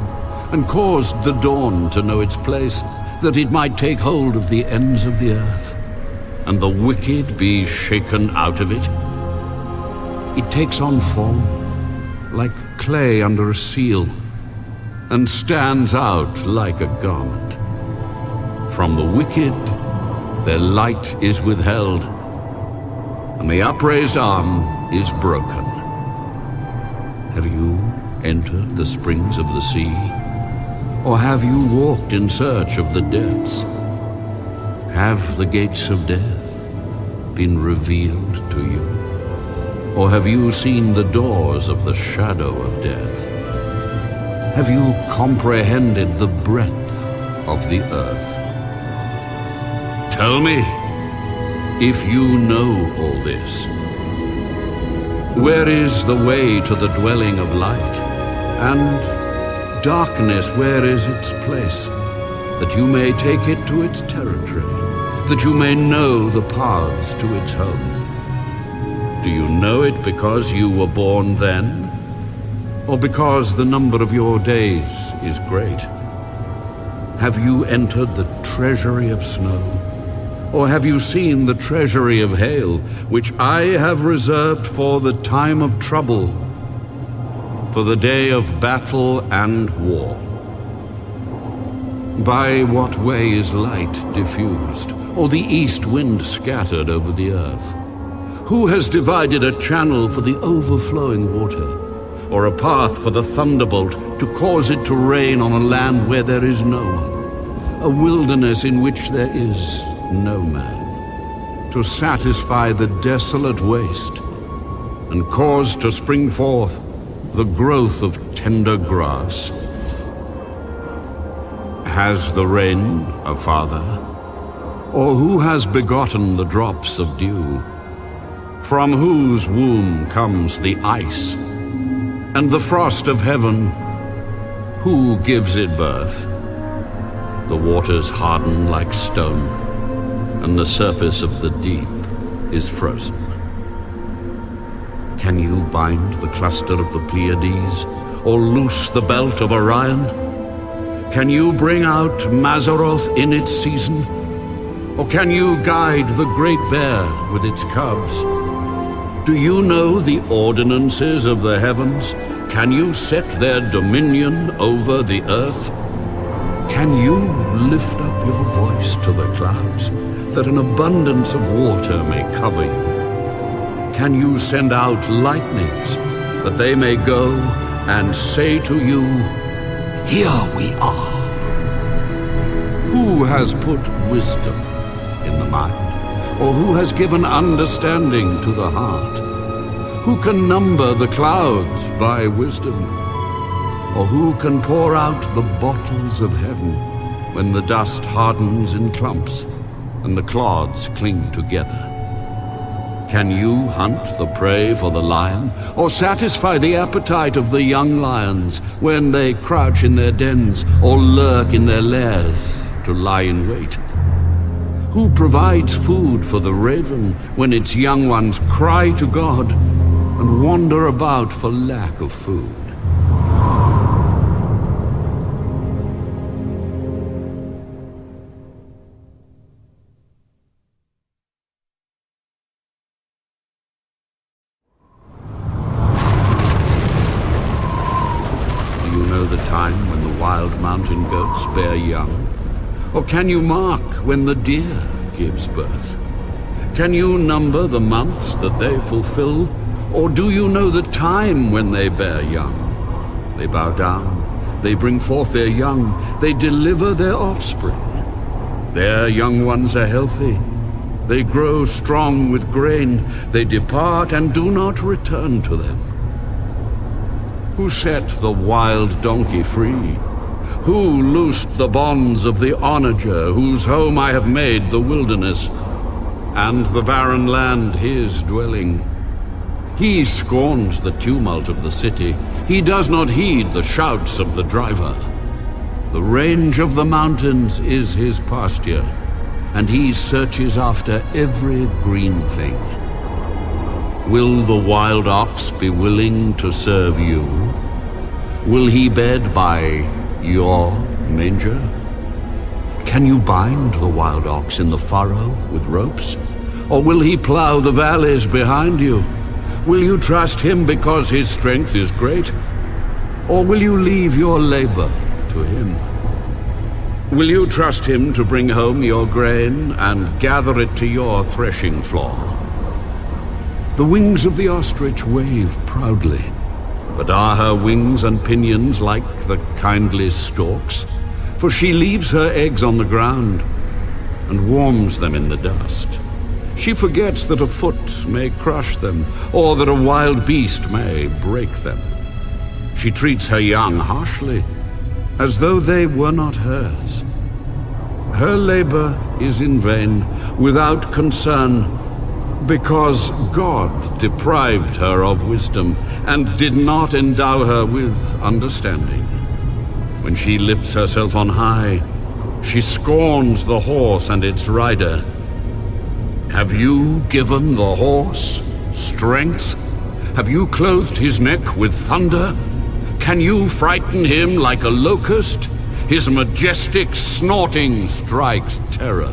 [SPEAKER 3] and caused the dawn to know its place, that it might take hold of the ends of the earth, and the wicked be shaken out of it? It takes on form like clay under a seal, and stands out like a garment. From the wicked their light is withheld, and the upraised arm is broken. Have you entered the springs of the sea, or have you walked in search of the depths? Have the gates of death been revealed to you, or have you seen the doors of the shadow of death? Have you comprehended the breadth of the earth? Tell me, if you know all this. Where is the way to the dwelling of light? And darkness, where is its place? That you may take it to its territory, that you may know the paths to its home. Do you know it because you were born then? Or because the number of your days is great? Have you entered the treasury of snow? Or have you seen the treasury of hail, which I have reserved for the time of trouble, for the day of battle and war? By what way is light diffused, or the east wind scattered over the earth? Who has divided a channel for the overflowing water, or a path for the thunderbolt to cause it to rain on a land where there is no one, a wilderness in which there is no man, to satisfy the desolate waste, and cause to spring forth the growth of tender grass? Has the rain a father? Or who has begotten the drops of dew? From whose womb comes the ice, and the frost of heaven? Who gives it birth? The waters harden like stone, and the surface of the deep is frozen. Can you bind the cluster of the Pleiades, or loose the belt of Orion? Can you bring out Mazzaroth in its season? Or can you guide the great bear with its cubs? Do you know the ordinances of the heavens? Can you set their dominion over the earth? Can you lift up your voice to the clouds, that an abundance of water may cover you? Can you send out lightnings, that they may go and say to you, "Here we are"? Who has put wisdom in the mind, or who has given understanding to the heart? Who can number the clouds by wisdom? Or who can pour out the bottles of heaven when the dust hardens in clumps and the clods cling together? Can you hunt the prey for the lion, or satisfy the appetite of the young lions when they crouch in their dens or lurk in their lairs to lie in wait? Who provides food for the raven when its young ones cry to God and wander about for lack of food? When the wild mountain goats bear young? Or can you mark when the deer gives birth? Can you number the months that they fulfill? Or do you know the time when they bear young? They bow down, they bring forth their young, they deliver their offspring. Their young ones are healthy, they grow strong with grain, they depart and do not return to them. Who set the wild donkey free? Who loosed the bonds of the onager, whose home I have made the wilderness, and the barren land his dwelling? He scorns the tumult of the city. He does not heed the shouts of the driver. The range of the mountains is his pasture. and he searches after every green thing. Will the wild ox be willing to serve you? Will he bed by your manger? Can you bind the wild ox in the furrow with ropes? Or will he plow the valleys behind you? Will you trust him because his strength is great? Or will you leave your labor to him? Will you trust him to bring home your grain and gather it to your threshing floor? The wings of the ostrich wave proudly, but are her wings and pinions like the kindly stork's? For she leaves her eggs on the ground and warms them in the dust. She forgets that a foot may crush them, or that a wild beast may break them. She treats her young harshly, as though they were not hers. Her labor is in vain, without concern, because God deprived her of wisdom and did not endow her with understanding. When she lifts herself on high, she scorns the horse and its rider. Have you given the horse strength? Have you clothed his neck with thunder? Can you frighten him like a locust? His majestic snorting strikes terror.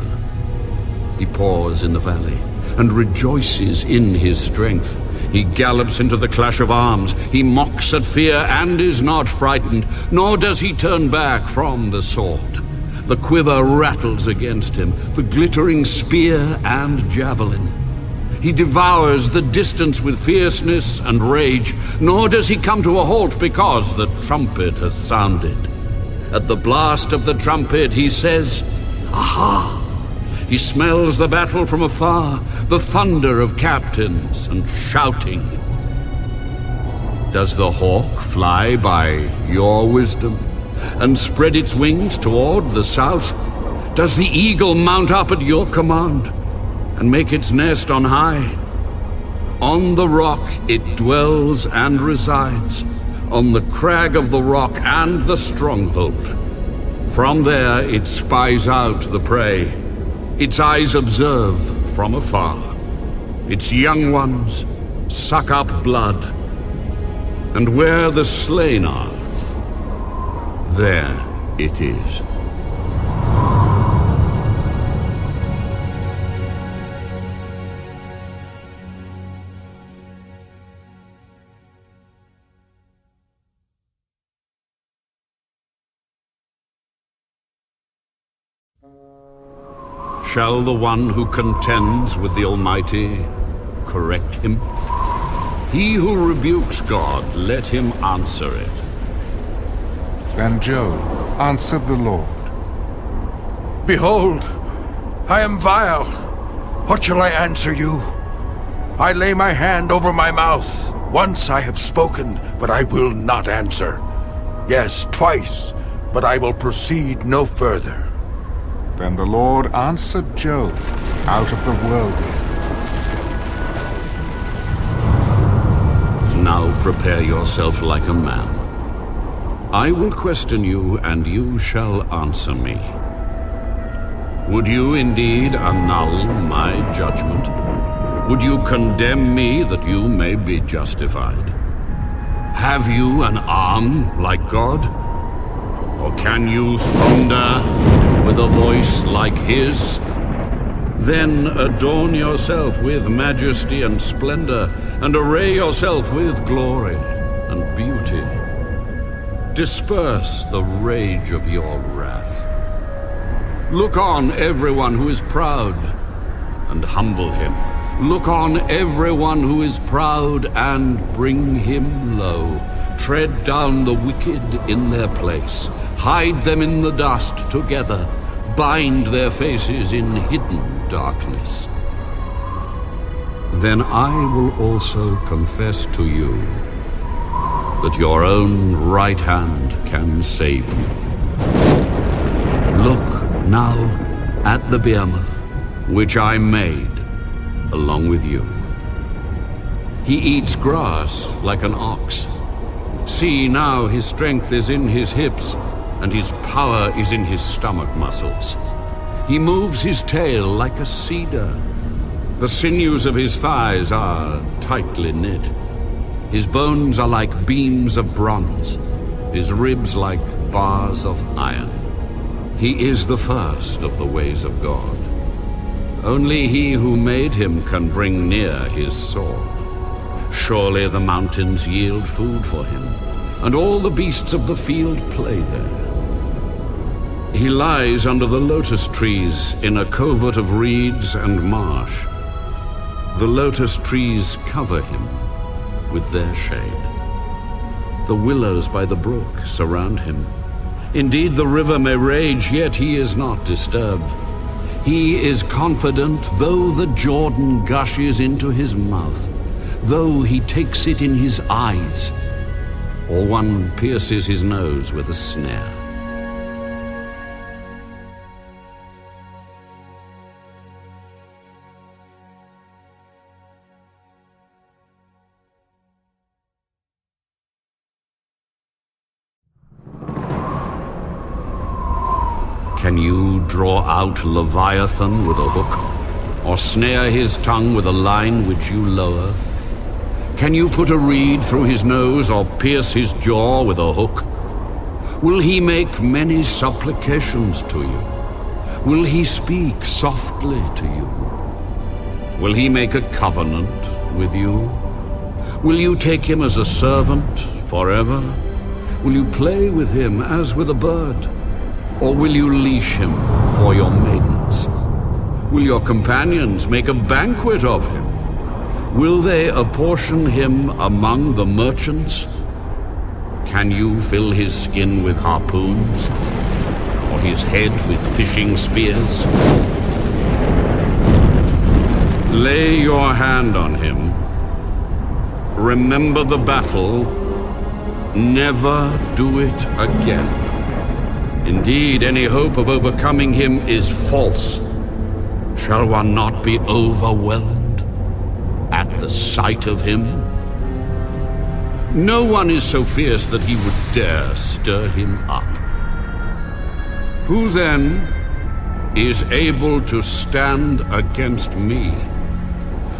[SPEAKER 3] He paws in the valley and rejoices in his strength. He gallops into the clash of arms. He mocks at fear and is not frightened, nor does he turn back from the sword. The quiver rattles against him, the glittering spear and javelin. He devours the distance with fierceness and rage, nor does he come to a halt because the trumpet has sounded. At the blast of the trumpet he says, "Aha!" He smells the battle from afar, the thunder of captains and shouting. Does the hawk fly by your wisdom and spread its wings toward the south? Does the eagle mount up at your command and make its nest on high? On the rock it dwells and resides, on the crag of the rock and the stronghold. From there it spies out the prey. Its eyes observe from afar. Its young ones suck up blood, and where the slain are, there it is. Shall the one who contends with the Almighty correct him? He who rebukes God, let him answer it.
[SPEAKER 1] Then Job answered the Lord.
[SPEAKER 2] Behold, I am vile. What shall I answer you? I lay my hand over my mouth. Once I have spoken, but I will not answer. Yes, twice, but I will proceed no further.
[SPEAKER 1] Then the Lord answered Job out of the whirlwind.
[SPEAKER 3] Now prepare yourself like a man. I will question you, and you shall answer me. Would you indeed annul my judgment? Would you condemn me that you may be justified? Have you an arm like God? Or can you thunder with a voice like his? Then adorn yourself with majesty and splendor, and array yourself with glory and beauty. Disperse the rage of your wrath. Look on everyone who is proud, and humble him. Look on everyone who is proud, and bring him low. Tread down the wicked in their place. Hide them in the dust together. Bind their faces in hidden darkness. Then I will also confess to you that your own right hand can save you. Look now at the behemoth, which I made along with you. He eats grass like an ox. See now, his strength is in his hips, and his power is in his stomach muscles. He moves his tail like a cedar. The sinews of his thighs are tightly knit. His bones are like beams of bronze, his ribs like bars of iron. He is the first of the ways of God. Only he who made him can bring near his sword. Surely the mountains yield food for him, and all the beasts of the field play there. He lies under the lotus trees in a covert of reeds and marsh. The lotus trees cover him with their shade. The willows by the brook surround him. Indeed, the river may rage, yet he is not disturbed. He is confident, though the Jordan gushes into his mouth, though he takes it in his eyes, or one pierces his nose with a snare. Can you draw out Leviathan with a hook, or snare his tongue with a line which you lower? Can you put a reed through his nose, or pierce his jaw with a hook? Will he make many supplications to you? Will he speak softly to you? Will he make a covenant with you? Will you take him as a servant forever? Will you play with him as with a bird? Or will you leash him for your maidens? Will your companions make a banquet of him? Will they apportion him among the merchants? Can you fill his skin with harpoons, or his head with fishing spears? Lay your hand on him. Remember the battle. Never do it again. Indeed, any hope of overcoming him is false. Shall one not be overwhelmed at the sight of him? No one is so fierce that he would dare stir him up. Who then is able to stand against me?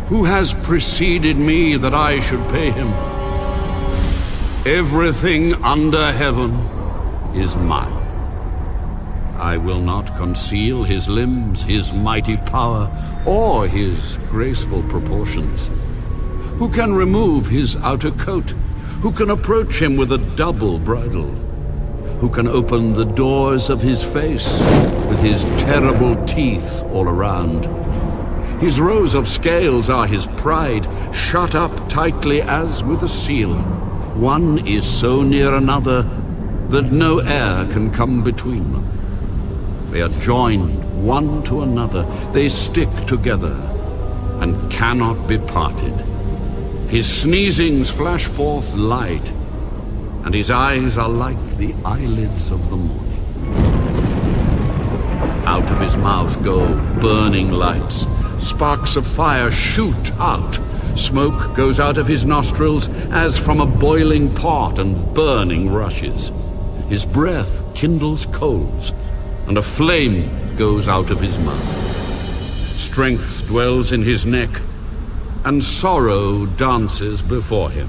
[SPEAKER 3] Who has preceded me that I should pay him? Everything under heaven is mine. I will not conceal his limbs, his mighty power, or his graceful proportions. Who can remove his outer coat? Who can approach him with a double bridle? Who can open the doors of his face with his terrible teeth all around? His rows of scales are his pride, shut up tightly as with a seal. One is so near another that no air can come between them. They are joined one to another. They stick together and cannot be parted. His sneezings flash forth light, and his eyes are like the eyelids of the morning. Out of his mouth go burning lights. Sparks of fire shoot out. Smoke goes out of his nostrils as from a boiling pot, and burning rushes. His breath kindles coals, and a flame goes out of his mouth. Strength dwells in his neck, and sorrow dances before him.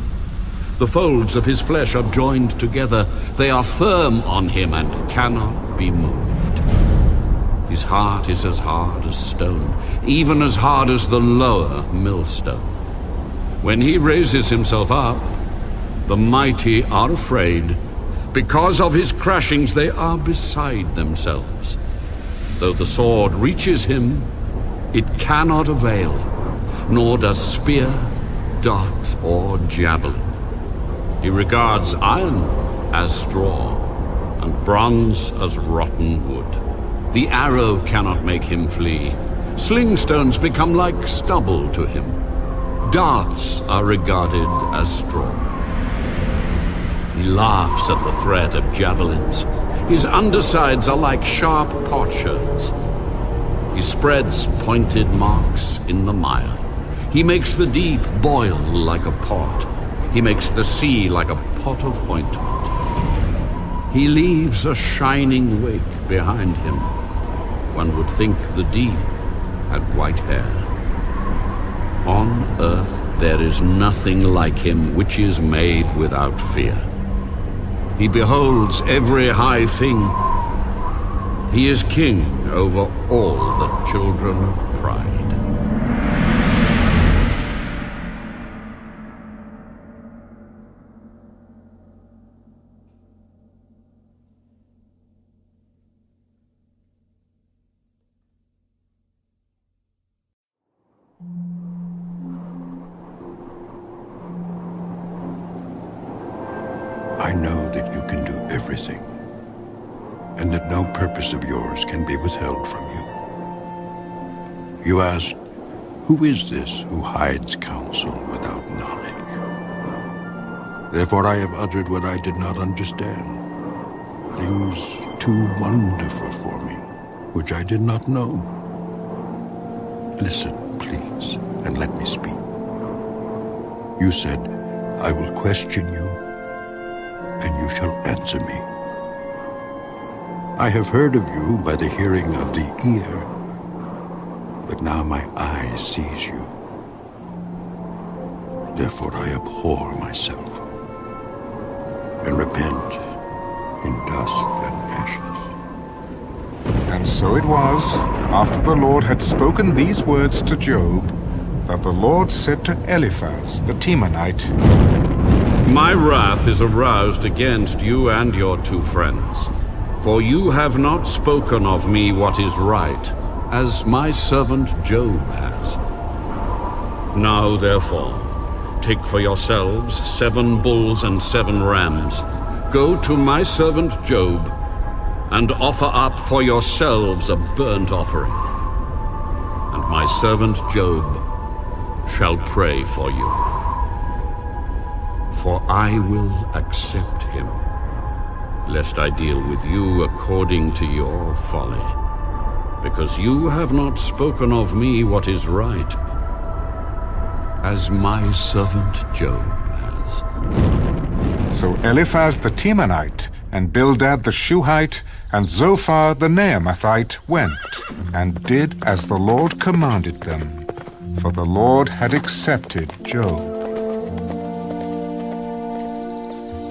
[SPEAKER 3] The folds of his flesh are joined together. They are firm on him and cannot be moved. His heart is as hard as stone, even as hard as the lower millstone. When he raises himself up, the mighty are afraid. Because of his crashings, they are beside themselves. Though the sword reaches him, it cannot avail, nor does spear, dart, or javelin. He regards iron as straw, and bronze as rotten wood. The arrow cannot make him flee. Sling stones become like stubble to him. Darts are regarded as straw. He laughs at the threat of javelins. His undersides are like sharp potsherds. He spreads pointed marks in the mire. He makes the deep boil like a pot. He makes the sea like a pot of ointment. He leaves a shining wake behind him. one would think the deep had white hair. On earth there is nothing like him which is made without fear. He beholds every high thing. He is king over all the children of pride.
[SPEAKER 2] I know that you can do everything, and that no purpose of yours can be withheld from you. You asked, who is this who hides counsel without knowledge? Therefore I have uttered what I did not understand, things too wonderful for me, which I did not know. Listen, please, and let me speak. You said, I will question you, and you shall answer me. I have heard of you by the hearing of the ear, but now my eye sees you. Therefore I abhor myself, and repent in dust and ashes.
[SPEAKER 1] And so it was, after the Lord had spoken these words to Job, that the Lord said to Eliphaz the Temanite,
[SPEAKER 3] My wrath is aroused against you and your two friends, for you have not spoken of me what is right, as my servant Job has. Now therefore, take for yourselves 7 bulls and 7 rams. Go to my servant Job, and offer up for yourselves a burnt offering. And my servant Job shall pray for you. For I will accept him, lest I deal with you according to your folly, because you have not spoken of me what is right, as my servant Job has.
[SPEAKER 1] So Eliphaz the Temanite, and Bildad the Shuhite, and Zophar the Naamathite went, and did as the Lord commanded them, for the Lord had accepted Job.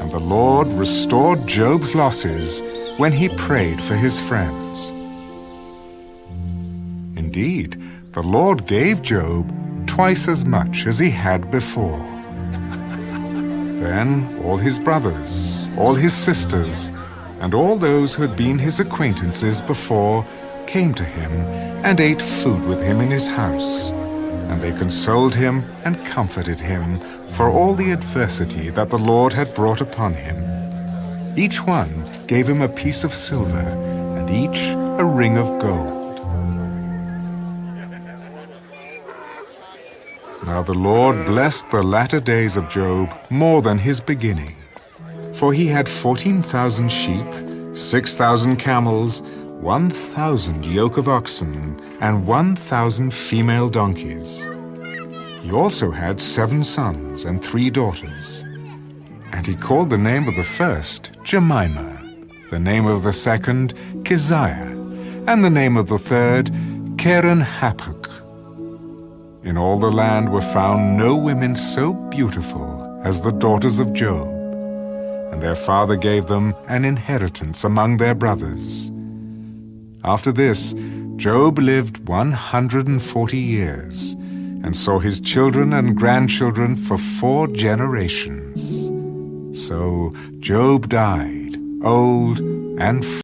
[SPEAKER 1] And the Lord restored Job's losses when he prayed for his friends. Indeed, the Lord gave Job twice as much as he had before. Then all his brothers, all his sisters, and all those who had been his acquaintances before came to him and ate food with him in his house. And they consoled him and comforted him for all the adversity that the Lord had brought upon him. Each one gave him a piece of silver, and each a ring of gold. Now the Lord blessed the latter days of Job more than his beginning. For he had 14,000 sheep, 6,000 camels, 1,000 yoke of oxen, and 1,000 female donkeys. He also had 7 sons and 3 daughters. And he called the name of the first Jemimah, the name of the second Keziah, and the name of the third Keren-Happuch. In all the land were found no women so beautiful as the daughters of Job, and their father gave them an inheritance among their brothers. After this, Job lived 140 years, and saw his children and grandchildren for 4 generations. So Job died, old and